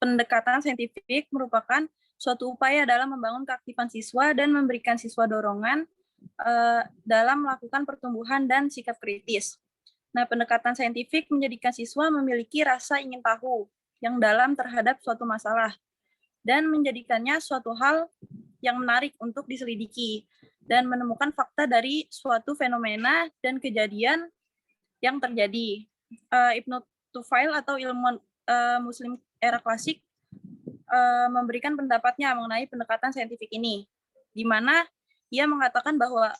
Pendekatan saintifik merupakan suatu upaya dalam membangun keaktifan siswa dan memberikan siswa dorongan dalam melakukan pertumbuhan dan sikap kritis. Nah, pendekatan saintifik menjadikan siswa memiliki rasa ingin tahu yang dalam terhadap suatu masalah dan menjadikannya suatu hal yang menarik untuk diselidiki dan menemukan fakta dari suatu fenomena dan kejadian yang terjadi. Ibnu Tufail atau ilmuwan Muslim era klasik memberikan pendapatnya mengenai pendekatan saintifik ini, di mana ia mengatakan bahwa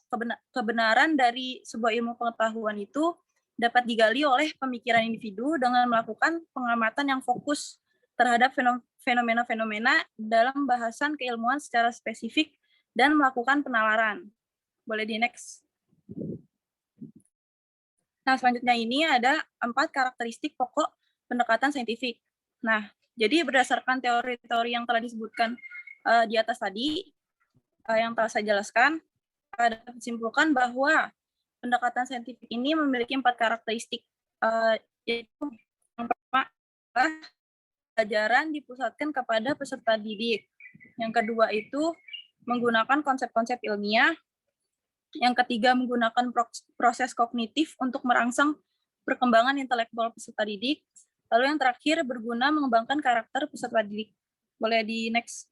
kebenaran dari sebuah ilmu pengetahuan itu dapat digali oleh pemikiran individu dengan melakukan pengamatan yang fokus terhadap fenomena-fenomena dalam bahasan keilmuan secara spesifik dan melakukan penalaran. Boleh di next. Nah, selanjutnya ini ada 4 karakteristik pokok pendekatan saintifik. Nah, jadi berdasarkan teori-teori yang telah disebutkan di atas tadi, yang telah saya jelaskan, dapat disimpulkan bahwa pendekatan saintifik ini memiliki 4 karakteristik, yaitu pertama adalah pelajaran dipusatkan kepada peserta didik. Yang kedua itu menggunakan konsep-konsep ilmiah. Yang ketiga menggunakan proses kognitif untuk merangsang perkembangan intelektual peserta didik. Lalu yang terakhir berguna mengembangkan karakter peserta didik. Boleh di next.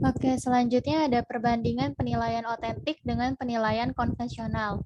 Oke, selanjutnya ada perbandingan penilaian otentik dengan penilaian konvensional.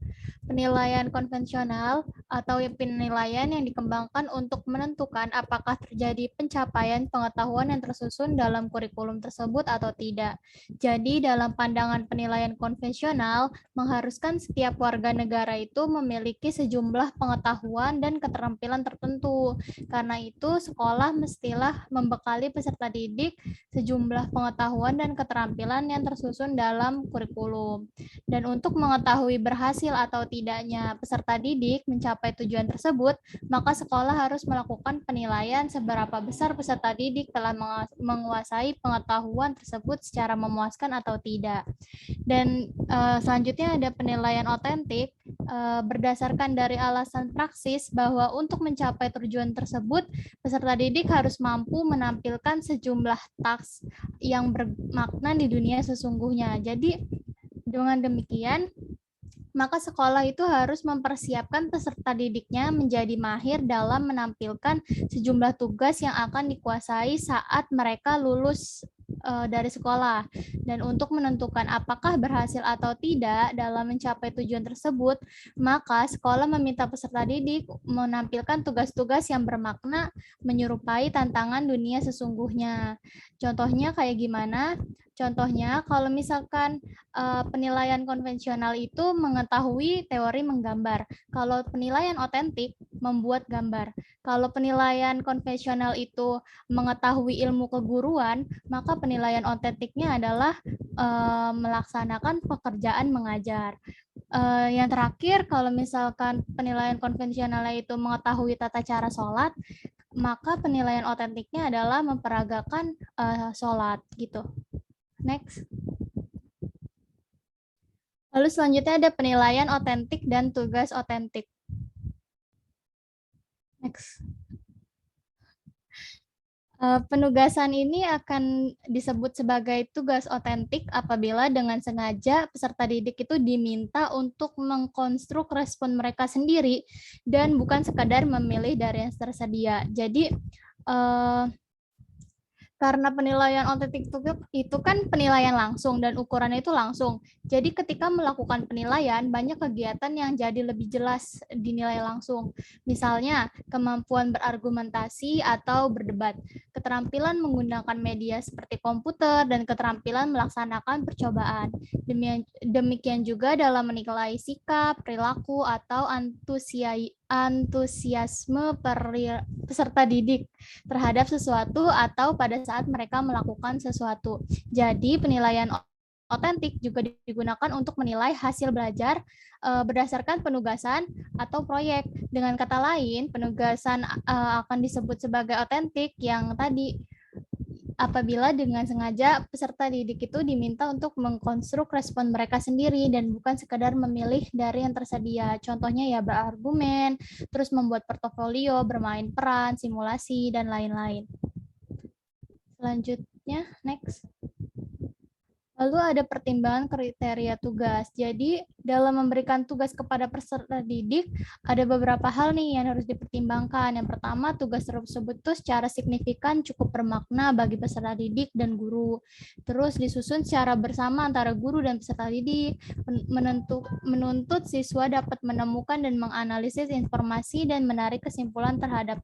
Penilaian konvensional atau penilaian yang dikembangkan untuk menentukan apakah terjadi pencapaian pengetahuan yang tersusun dalam kurikulum tersebut atau tidak. Jadi, dalam pandangan penilaian konvensional, mengharuskan setiap warga negara itu memiliki sejumlah pengetahuan dan keterampilan tertentu. Karena itu, sekolah mestilah membekali peserta didik sejumlah pengetahuan dan keterampilan yang tersusun dalam kurikulum. Dan untuk mengetahui berhasil atau tidaknya peserta didik mencapai tujuan tersebut, maka sekolah harus melakukan penilaian seberapa besar peserta didik telah menguasai pengetahuan tersebut secara memuaskan atau tidak. Dan selanjutnya ada penilaian otentik berdasarkan dari alasan praksis bahwa untuk mencapai tujuan tersebut, peserta didik harus mampu menampilkan sejumlah task yang bermakna di dunia sesungguhnya. Jadi dengan demikian, maka sekolah itu harus mempersiapkan peserta didiknya menjadi mahir dalam menampilkan sejumlah tugas yang akan dikuasai saat mereka lulus dari sekolah. Dan untuk menentukan apakah berhasil atau tidak dalam mencapai tujuan tersebut, maka sekolah meminta peserta didik menampilkan tugas-tugas yang bermakna menyerupai tantangan dunia sesungguhnya. Contohnya kayak gimana? Contohnya, kalau misalkan penilaian konvensional itu mengetahui teori menggambar. Kalau penilaian otentik, membuat gambar. Kalau penilaian konvensional itu mengetahui ilmu keguruan, maka penilaian otentiknya adalah melaksanakan pekerjaan mengajar. Yang terakhir, kalau misalkan penilaian konvensionalnya itu mengetahui tata cara sholat, maka penilaian otentiknya adalah memperagakan sholat gitu. Next. Lalu selanjutnya ada penilaian otentik dan tugas otentik. Next. Penugasan ini akan disebut sebagai tugas otentik apabila dengan sengaja peserta didik itu diminta untuk mengkonstruk respon mereka sendiri dan bukan sekadar memilih dari yang tersedia. Jadi karena penilaian otentik itu kan penilaian langsung dan ukurannya itu langsung. Jadi ketika melakukan penilaian, banyak kegiatan yang jadi lebih jelas dinilai langsung. Misalnya, kemampuan berargumentasi atau berdebat, keterampilan menggunakan media seperti komputer, dan keterampilan melaksanakan percobaan. Demikian juga dalam menilai sikap, perilaku, atau antusiasme peserta didik terhadap sesuatu atau pada saat mereka melakukan sesuatu. Jadi penilaian otentik juga digunakan untuk menilai hasil belajar berdasarkan penugasan atau proyek. Dengan kata lain, penugasan akan disebut sebagai otentik yang tadi apabila dengan sengaja peserta didik itu diminta untuk mengkonstruk respon mereka sendiri dan bukan sekadar memilih dari yang tersedia. Contohnya ya berargumen, terus membuat portofolio, bermain peran, simulasi, dan lain-lain. Selanjutnya, next. Lalu ada pertimbangan kriteria tugas. Jadi dalam memberikan tugas kepada peserta didik, ada beberapa hal nih yang harus dipertimbangkan. Yang pertama, tugas tersebut tuh secara signifikan cukup bermakna bagi peserta didik dan guru. Terus disusun secara bersama antara guru dan peserta didik, menuntut siswa dapat menemukan dan menganalisis informasi dan menarik kesimpulan terhadap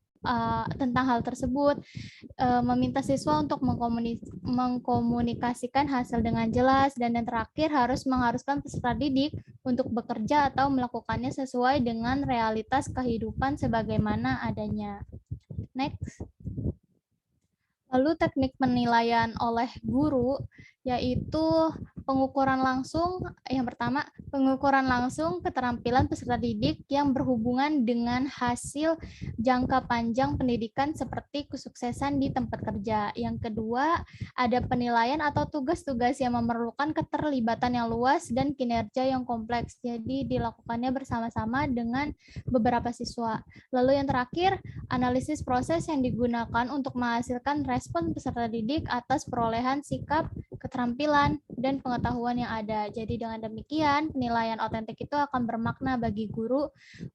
tentang hal tersebut, meminta siswa untuk mengkomunikasikan hasil dengan jelas, dan yang terakhir mengharuskan peserta didik untuk bekerja atau melakukannya sesuai dengan realitas kehidupan sebagaimana adanya. Next. Lalu teknik penilaian oleh guru. yaitu pengukuran langsung. Yang pertama, pengukuran langsung keterampilan peserta didik yang berhubungan dengan hasil jangka panjang pendidikan seperti kesuksesan di tempat kerja. Yang kedua, ada penilaian atau tugas-tugas yang memerlukan keterlibatan yang luas dan kinerja yang kompleks. Jadi dilakukannya bersama-sama dengan beberapa siswa. Lalu yang terakhir, analisis proses yang digunakan untuk menghasilkan respon peserta didik atas perolehan sikap, keterampilan, dan pengetahuan yang ada. Jadi dengan demikian, penilaian otentik itu akan bermakna bagi guru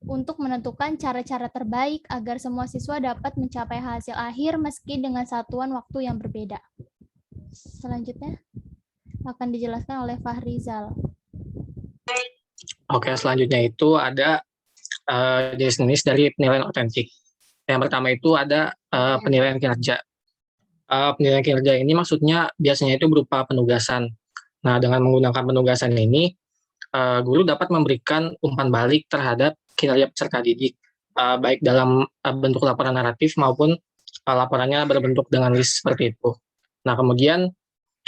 untuk menentukan cara-cara terbaik agar semua siswa dapat mencapai hasil akhir meski dengan satuan waktu yang berbeda. Selanjutnya akan dijelaskan oleh Fahrizal. Oke, selanjutnya itu ada jenis-jenis dari penilaian otentik. Yang pertama itu ada penilaian kinerja. Penilaian kinerja ini maksudnya biasanya itu berupa penugasan. Nah, dengan menggunakan penugasan ini, guru dapat memberikan umpan balik terhadap kinerja peserta didik, baik dalam bentuk laporan naratif maupun laporannya berbentuk dengan list seperti itu. Nah, kemudian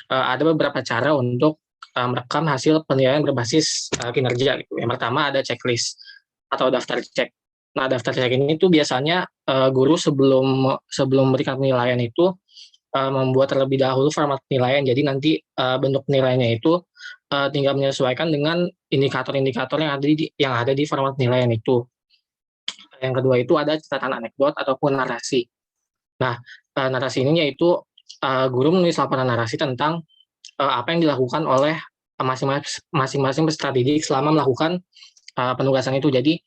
ada beberapa cara untuk merekam hasil penilaian berbasis kinerja. Gitu. Yang pertama ada checklist atau daftar cek. Nah, daftar cek ini tuh biasanya guru sebelum memberikan penilaian itu membuat terlebih dahulu format penilaian. Jadi nanti bentuk penilaiannya itu tinggal menyesuaikan dengan indikator-indikator yang ada di format penilaian itu. Yang kedua itu ada catatan anekdot ataupun narasi. Nah, narasi ini yaitu guru menulis laporan narasi tentang apa yang dilakukan oleh masing-masing peserta didik selama melakukan penugasan itu. Jadi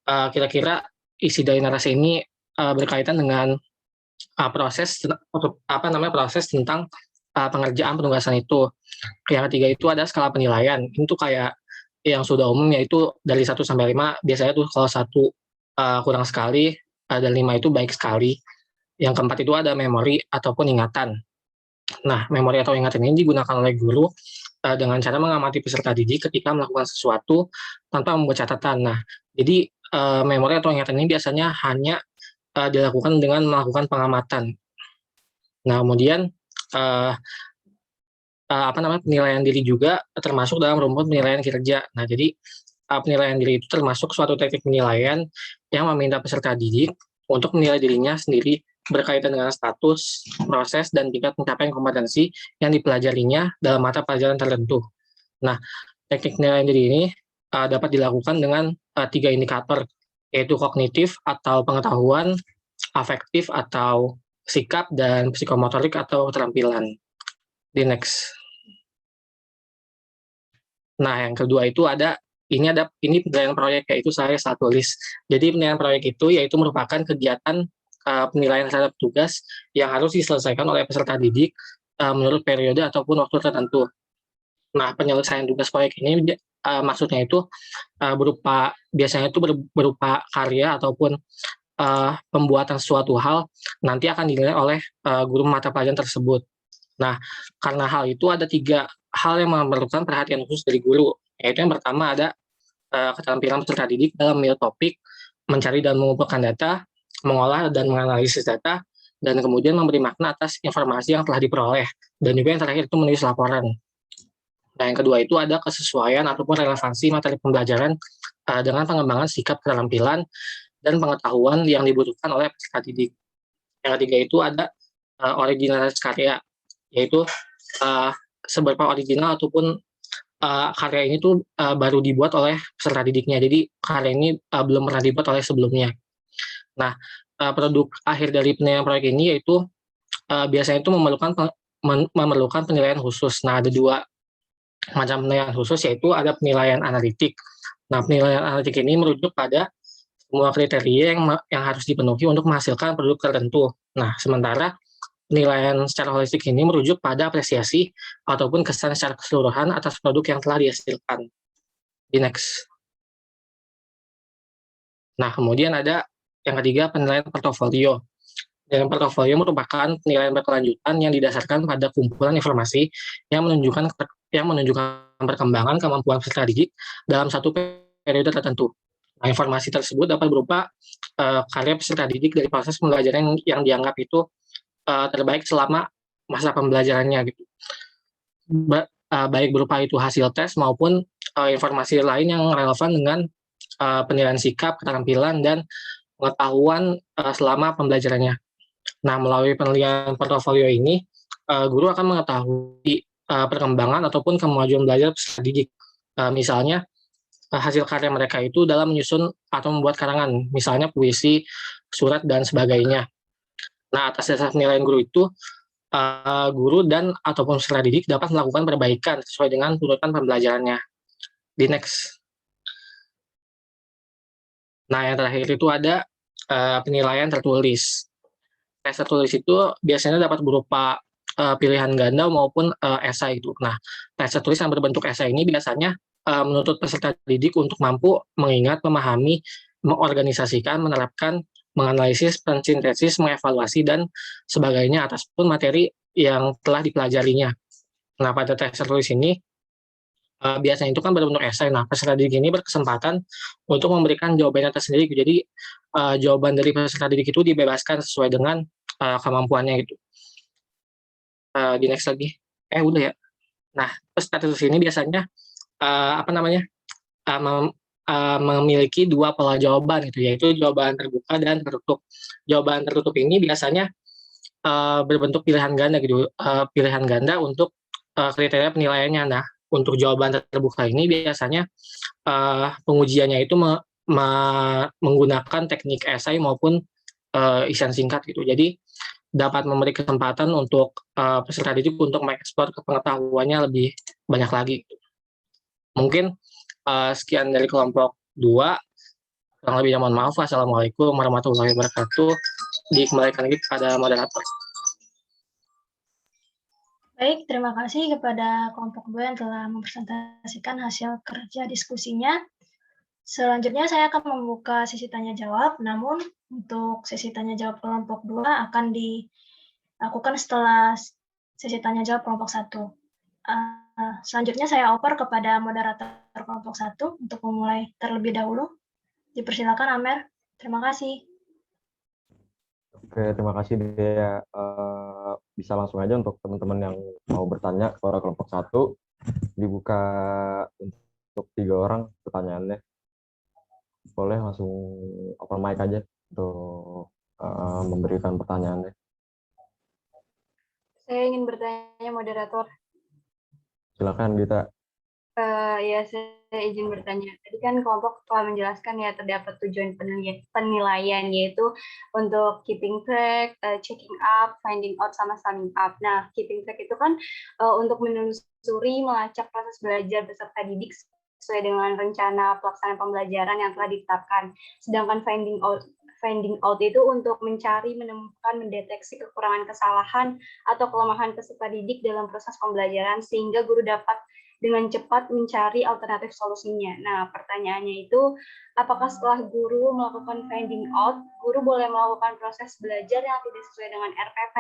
kira-kira isi dari narasi ini berkaitan dengan proses tentang pengerjaan penugasan itu. Yang ketiga itu ada skala penilaian. Ini tuh kayak yang sudah umum, yaitu dari 1 sampai 5. Biasanya tuh kalau 1 kurang sekali, dan 5 itu baik sekali. Yang keempat itu ada memori ataupun ingatan. Nah, memori atau ingatan ini digunakan oleh guru dengan cara mengamati peserta didik ketika melakukan sesuatu tanpa membuat catatan. Nah, jadi memori atau ingatan ini biasanya hanya dilakukan dengan melakukan pengamatan. Nah, kemudian penilaian diri juga termasuk dalam rumpun penilaian kinerja. Nah, jadi penilaian diri itu termasuk suatu teknik penilaian yang meminta peserta didik untuk menilai dirinya sendiri berkaitan dengan status, proses, dan tingkat pencapaian kompetensi yang dipelajarinya dalam mata pelajaran tertentu. Nah, teknik penilaian diri ini dapat dilakukan dengan 3 indikator, yaitu kognitif atau pengetahuan, afektif atau sikap, dan psikomotorik atau keterampilan. Di next. Nah, yang kedua itu ini penilaian proyek, yaitu saya tulis. Jadi penilaian proyek itu yaitu merupakan kegiatan penilaian terhadap tugas yang harus diselesaikan oleh peserta didik menurut periode ataupun waktu tertentu. Nah, penyelesaian tugas proyek ini maksudnya itu biasanya itu berupa karya ataupun pembuatan suatu hal nanti akan dinilai oleh guru mata pelajaran tersebut. Nah, karena hal itu ada 3 hal yang memerlukan perhatian khusus dari guru, yaitu yang pertama ada keterampilan peserta didik dalam memilih topik, mencari dan mengumpulkan data, mengolah dan menganalisis data, dan kemudian memberi makna atas informasi yang telah diperoleh, dan juga yang terakhir itu menulis laporan. Nah, yang kedua itu ada kesesuaian ataupun relevansi materi pembelajaran dengan pengembangan sikap keterampilan dan pengetahuan yang dibutuhkan oleh peserta didik. Yang ketiga itu ada originalitas karya, yaitu seberapa original ataupun karya ini tuh baru dibuat oleh peserta didiknya. Jadi karya ini belum pernah dibuat oleh sebelumnya. Nah, produk akhir dari penilaian proyek ini yaitu biasanya itu memerlukan penilaian khusus. Nah, ada 2 macam penilaian khusus, yaitu ada penilaian analitik. Nah, penilaian analitik ini merujuk pada semua kriteria yang harus dipenuhi untuk menghasilkan produk tertentu. Nah, sementara penilaian secara holistik ini merujuk pada apresiasi ataupun kesan secara keseluruhan atas produk yang telah dihasilkan. Di next. Nah, kemudian ada yang ketiga penilaian portofolio. Dan portofolio merupakan penilaian berkelanjutan yang didasarkan pada kumpulan informasi yang menunjukkan perkembangan kemampuan peserta didik dalam satu periode tertentu. Nah, informasi tersebut dapat berupa karya peserta didik dari proses pembelajaran yang dianggap itu terbaik selama masa pembelajarannya gitu. baik berupa itu hasil tes maupun informasi lain yang relevan dengan penilaian sikap, keterampilan, dan pengetahuan selama pembelajarannya. Nah, melalui penilaian portofolio ini, guru akan mengetahui perkembangan ataupun kemajuan belajar peserta didik. Misalnya, hasil karya mereka itu dalam menyusun atau membuat karangan, misalnya puisi, surat, dan sebagainya. Nah, atas dasar penilaian guru itu, guru dan ataupun peserta didik dapat melakukan perbaikan sesuai dengan tuntutan pembelajarannya. Di next. Nah, yang terakhir itu ada penilaian tertulis. Tes tertulis itu biasanya dapat berupa pilihan ganda maupun esai itu. Nah, tes tertulis yang berbentuk esai ini biasanya menuntut peserta didik untuk mampu mengingat, memahami, mengorganisasikan, menerapkan, menganalisis, mensintesis, mengevaluasi, dan sebagainya atas pun materi yang telah dipelajarinya. Nah, pada tes tertulis ini biasanya itu kan berbentuk esai. Nah, peserta didik ini berkesempatan untuk memberikan jawabannya tersendiri. Jadi, jawaban dari peserta didik itu dibebaskan sesuai dengan kemampuannya gitu. Di next lagi. Udah ya. Nah, tes tertulis ini biasanya memiliki dua pola jawaban gitu, yaitu jawaban terbuka dan tertutup. Jawaban tertutup ini biasanya berbentuk pilihan ganda gitu, pilihan ganda untuk kriteria penilaiannya. Nah, untuk jawaban terbuka ini biasanya pengujiannya itu menggunakan teknik esai maupun isian singkat gitu. Jadi dapat memberi kesempatan untuk peserta didik untuk mengekspor pengetahuannya lebih banyak lagi. Mungkin sekian dari kelompok 2. Kurang lebihnya mohon maaf. Wassalamualaikum warahmatullahi wabarakatuh. Dikembalikan lagi kepada moderator. Baik, terima kasih kepada kelompok 2 yang telah mempresentasikan hasil kerja diskusinya. Selanjutnya saya akan membuka sesi tanya-jawab, namun untuk sesi tanya-jawab kelompok 2 akan dilakukan setelah sesi tanya-jawab kelompok 1. Selanjutnya saya oper kepada moderator kelompok 1 untuk memulai terlebih dahulu. Dipersilakan Amer, terima kasih. Oke, terima kasih Dea. Bisa langsung aja untuk teman-teman yang mau bertanya kepada kelompok 1, dibuka untuk 3 orang pertanyaannya. Boleh langsung open mic aja untuk memberikan pertanyaannya. Saya ingin bertanya, moderator. Silakan Gita. Ya, saya izin bertanya. Tadi kan kelompok telah menjelaskan ya terdapat tujuan penilaian, yaitu untuk keeping track, checking up, finding out, sama summing up. Nah, keeping track itu kan untuk menelusuri, melacak proses belajar peserta didik sesuai dengan rencana pelaksanaan pembelajaran yang telah ditetapkan. Sedangkan finding out itu untuk mencari, menemukan, mendeteksi kekurangan, kesalahan, atau kelemahan peserta didik dalam proses pembelajaran sehingga guru dapat dengan cepat mencari alternatif solusinya. Nah, pertanyaannya itu, apakah setelah guru melakukan finding out, guru boleh melakukan proses belajar yang tidak sesuai dengan RPP?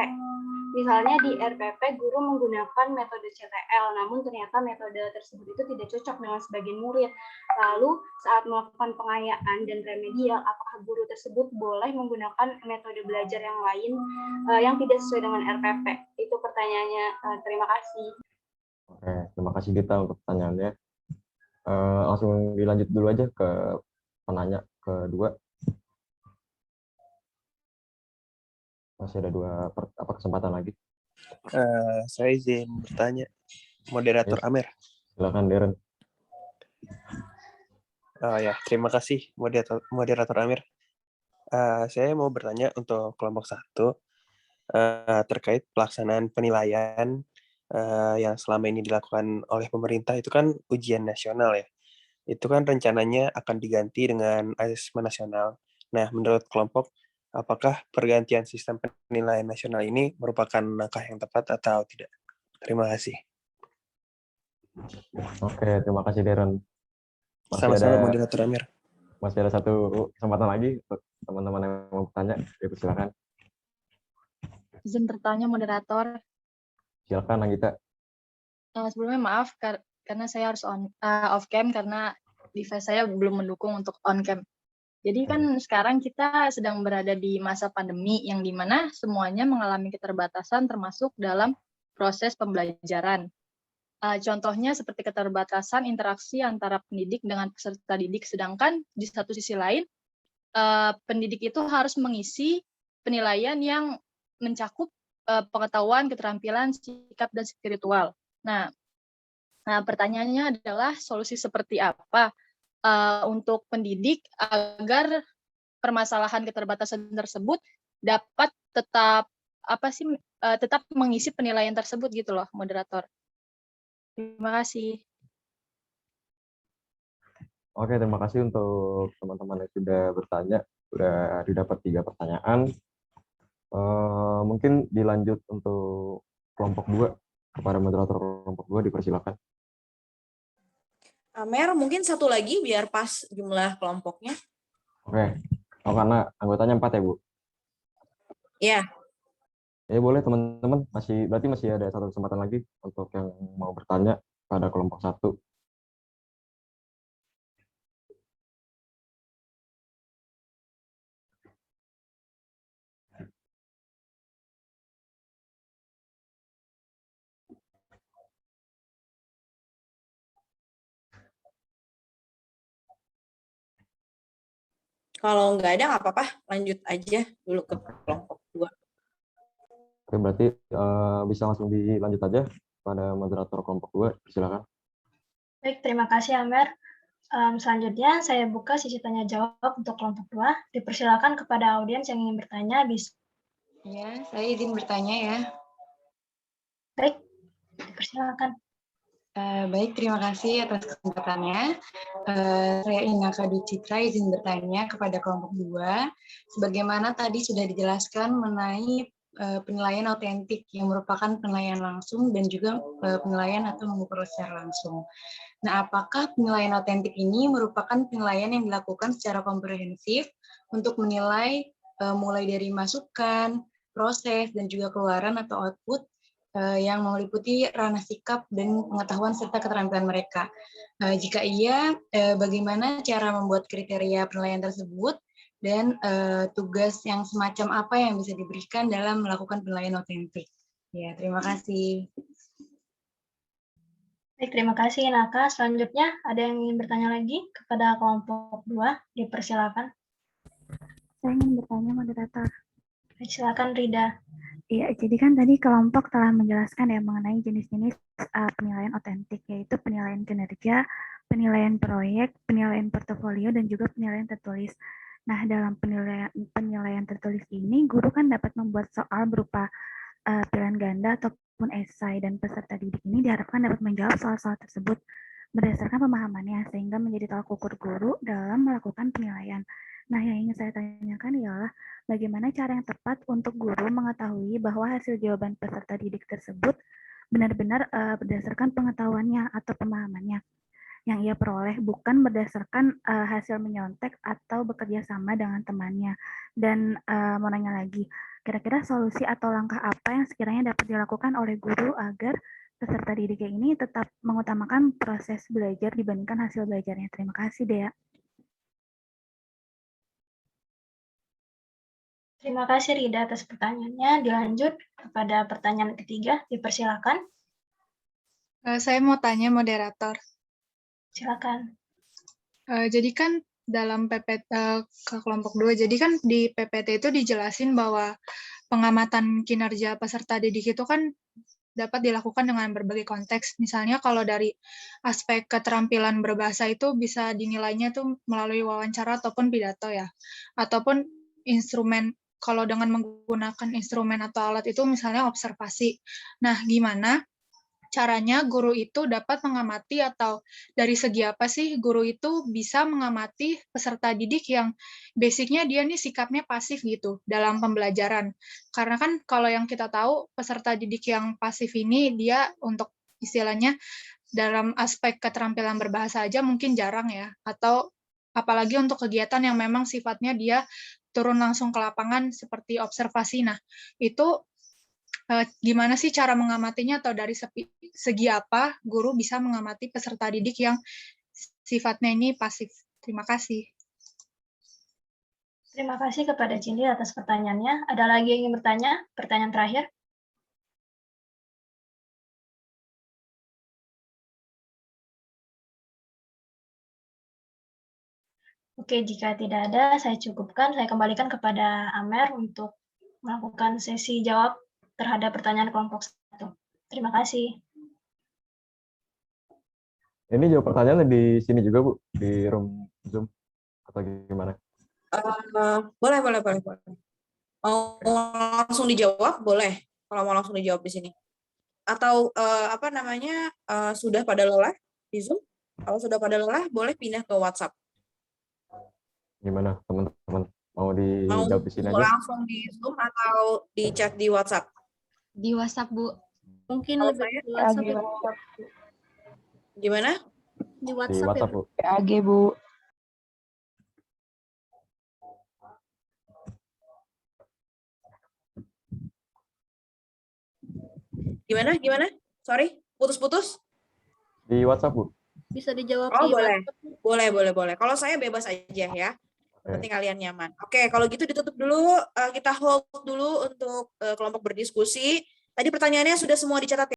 Misalnya di RPP, guru menggunakan metode CTL, namun ternyata metode tersebut itu tidak cocok dengan sebagian murid. Lalu, saat melakukan pengayaan dan remedial, apakah guru tersebut boleh menggunakan metode belajar yang lain yang tidak sesuai dengan RPP? Itu pertanyaannya. Terima kasih. Oke, terima kasih Gita untuk pertanyaannya. Langsung dilanjut dulu aja ke penanya kedua. Masih ada 2 kesempatan lagi. Saya izin bertanya, moderator Amer. Silakan Deren. Ya, terima kasih moderator Amer. Saya mau bertanya untuk kelompok 1 terkait pelaksanaan penilaian yang selama ini dilakukan oleh pemerintah itu kan ujian nasional ya. Itu kan rencananya akan diganti dengan asesmen nasional. Nah, menurut kelompok, apakah pergantian sistem penilaian nasional ini merupakan langkah yang tepat atau tidak? Terima kasih. Oke, terima kasih Deren. Sama-sama moderator Amir. Masih ada 1 kesempatan lagi untuk teman-teman yang mau bertanya. Silakan. Izin bertanya moderator. Silakan Nagita. Sebelumnya maaf karena saya harus off cam karena device saya belum mendukung untuk on cam. Jadi kan sekarang kita sedang berada di masa pandemi yang dimana semuanya mengalami keterbatasan termasuk dalam proses pembelajaran. Contohnya seperti keterbatasan interaksi antara pendidik dengan peserta didik, sedangkan di satu sisi lain, pendidik itu harus mengisi penilaian yang mencakup pengetahuan, keterampilan, sikap, dan spiritual. Nah, pertanyaannya adalah solusi seperti apa untuk pendidik agar permasalahan keterbatasan tersebut dapat tetap tetap mengisi penilaian tersebut gitu loh, moderator. Terima kasih. Oke, terima kasih untuk teman-teman yang sudah bertanya. Sudah didapat 3 pertanyaan. Mungkin dilanjut untuk kelompok 2. Kepada moderator kelompok 2 dipersilakan. Amer, mungkin satu lagi biar pas jumlah kelompoknya. Oke. Oh, karena anggotanya 4 ya, Bu? Ya. Ya, boleh teman-teman. Berarti masih ada 1 kesempatan lagi untuk yang mau bertanya pada kelompok 1. Kalau nggak ada nggak apa-apa, lanjut aja dulu ke kelompok 2. Oke, berarti bisa langsung dilanjut aja pada moderator kelompok 2. Silakan. Baik, terima kasih Amer. Selanjutnya saya buka sesi tanya jawab untuk kelompok 2. Dipersilakan kepada audiens yang ingin bertanya bisa. Ya, saya izin bertanya ya. Baik, dipersilakan. Baik, terima kasih atas kesempatannya. Saya Inaka Dwi Citra izin bertanya kepada kelompok 2. Sebagaimana tadi sudah dijelaskan mengenai penilaian autentik yang merupakan penilaian langsung dan juga penilaian atau mengukur secara langsung. Nah, apakah penilaian autentik ini merupakan penilaian yang dilakukan secara komprehensif untuk menilai mulai dari masukan, proses, dan juga keluaran atau output yang meliputi ranah sikap dan pengetahuan serta keterampilan mereka. Jika iya, bagaimana cara membuat kriteria penilaian tersebut dan tugas yang semacam apa yang bisa diberikan dalam melakukan penilaian autentik? Ya, terima kasih. Baik, terima kasih Naka. Selanjutnya ada yang ingin bertanya lagi kepada kelompok 2? Dipersilakan. Saya ingin bertanya, moderator. Silakan Rida. Iya, jadi kan tadi kelompok telah menjelaskan ya mengenai jenis-jenis penilaian otentik, yaitu penilaian kinerja, penilaian proyek, penilaian portofolio, dan juga penilaian tertulis. Nah, dalam penilaian tertulis ini, guru kan dapat membuat soal berupa pilihan ganda ataupun esai, dan peserta didik ini diharapkan dapat menjawab soal-soal tersebut berdasarkan pemahamannya, sehingga menjadi tolak ukur guru dalam melakukan penilaian. Nah, yang ingin saya tanyakan ialah bagaimana cara yang tepat untuk guru mengetahui bahwa hasil jawaban peserta didik tersebut benar-benar berdasarkan pengetahuannya atau pemahamannya yang ia peroleh, bukan berdasarkan hasil menyontek atau bekerja sama dengan temannya. Dan mau nanya lagi, kira-kira solusi atau langkah apa yang sekiranya dapat dilakukan oleh guru agar peserta didiknya ini tetap mengutamakan proses belajar dibandingkan hasil belajarnya? Terima kasih, Dea. Terima kasih Rida atas pertanyaannya. Dilanjut kepada pertanyaan ketiga, dipersilakan. Saya mau tanya moderator. Silakan. Jadi kan dalam PPT ke kelompok 2, jadi kan di PPT itu dijelasin bahwa pengamatan kinerja peserta didik itu kan dapat dilakukan dengan berbagai konteks. Misalnya kalau dari aspek keterampilan berbahasa itu bisa dinilainya tuh melalui wawancara ataupun pidato ya. Ataupun instrumen, kalau dengan menggunakan instrumen atau alat itu misalnya observasi. Nah, gimana caranya guru itu dapat mengamati atau dari segi apa sih guru itu bisa mengamati peserta didik yang basicnya dia nih sikapnya pasif gitu dalam pembelajaran. Karena kan kalau yang kita tahu peserta didik yang pasif ini dia untuk istilahnya dalam aspek keterampilan berbahasa aja mungkin jarang ya, atau apalagi untuk kegiatan yang memang sifatnya dia turun langsung ke lapangan seperti observasi. Nah, itu gimana sih cara mengamatinya atau dari segi apa guru bisa mengamati peserta didik yang sifatnya ini pasif? Terima kasih. Terima kasih kepada Cindy atas pertanyaannya. Ada lagi yang ingin bertanya? Pertanyaan terakhir. Oke, jika tidak ada, saya cukupkan. Saya kembalikan kepada Amer untuk melakukan sesi jawab terhadap pertanyaan kelompok 1. Terima kasih. Ini jawab pertanyaannya di sini juga, Bu, di room Zoom atau gimana? Boleh. Mau langsung dijawab boleh. Kalau mau langsung dijawab di sini. Atau sudah pada lelah di Zoom? Kalau sudah pada lelah, boleh pindah ke WhatsApp. Gimana, teman-teman? Mau dijawab di sini Mau aja? langsung di Zoom atau di chat di WhatsApp? Di WhatsApp, Bu. Mungkin Kalau lebih saya di WhatsApp ya. Gimana? Di Di WhatsApp ya. WhatsApp, Bu. PAG, Bu. Gimana? Sorry, putus-putus? Di WhatsApp, Bu. Bisa dijawab Oh, di boleh. WhatsApp. Boleh. Kalau saya bebas aja ya. Penting kalian nyaman. Oke, kalau gitu ditutup dulu. Kita hold dulu untuk kelompok berdiskusi. Tadi pertanyaannya sudah semua dicatat ya?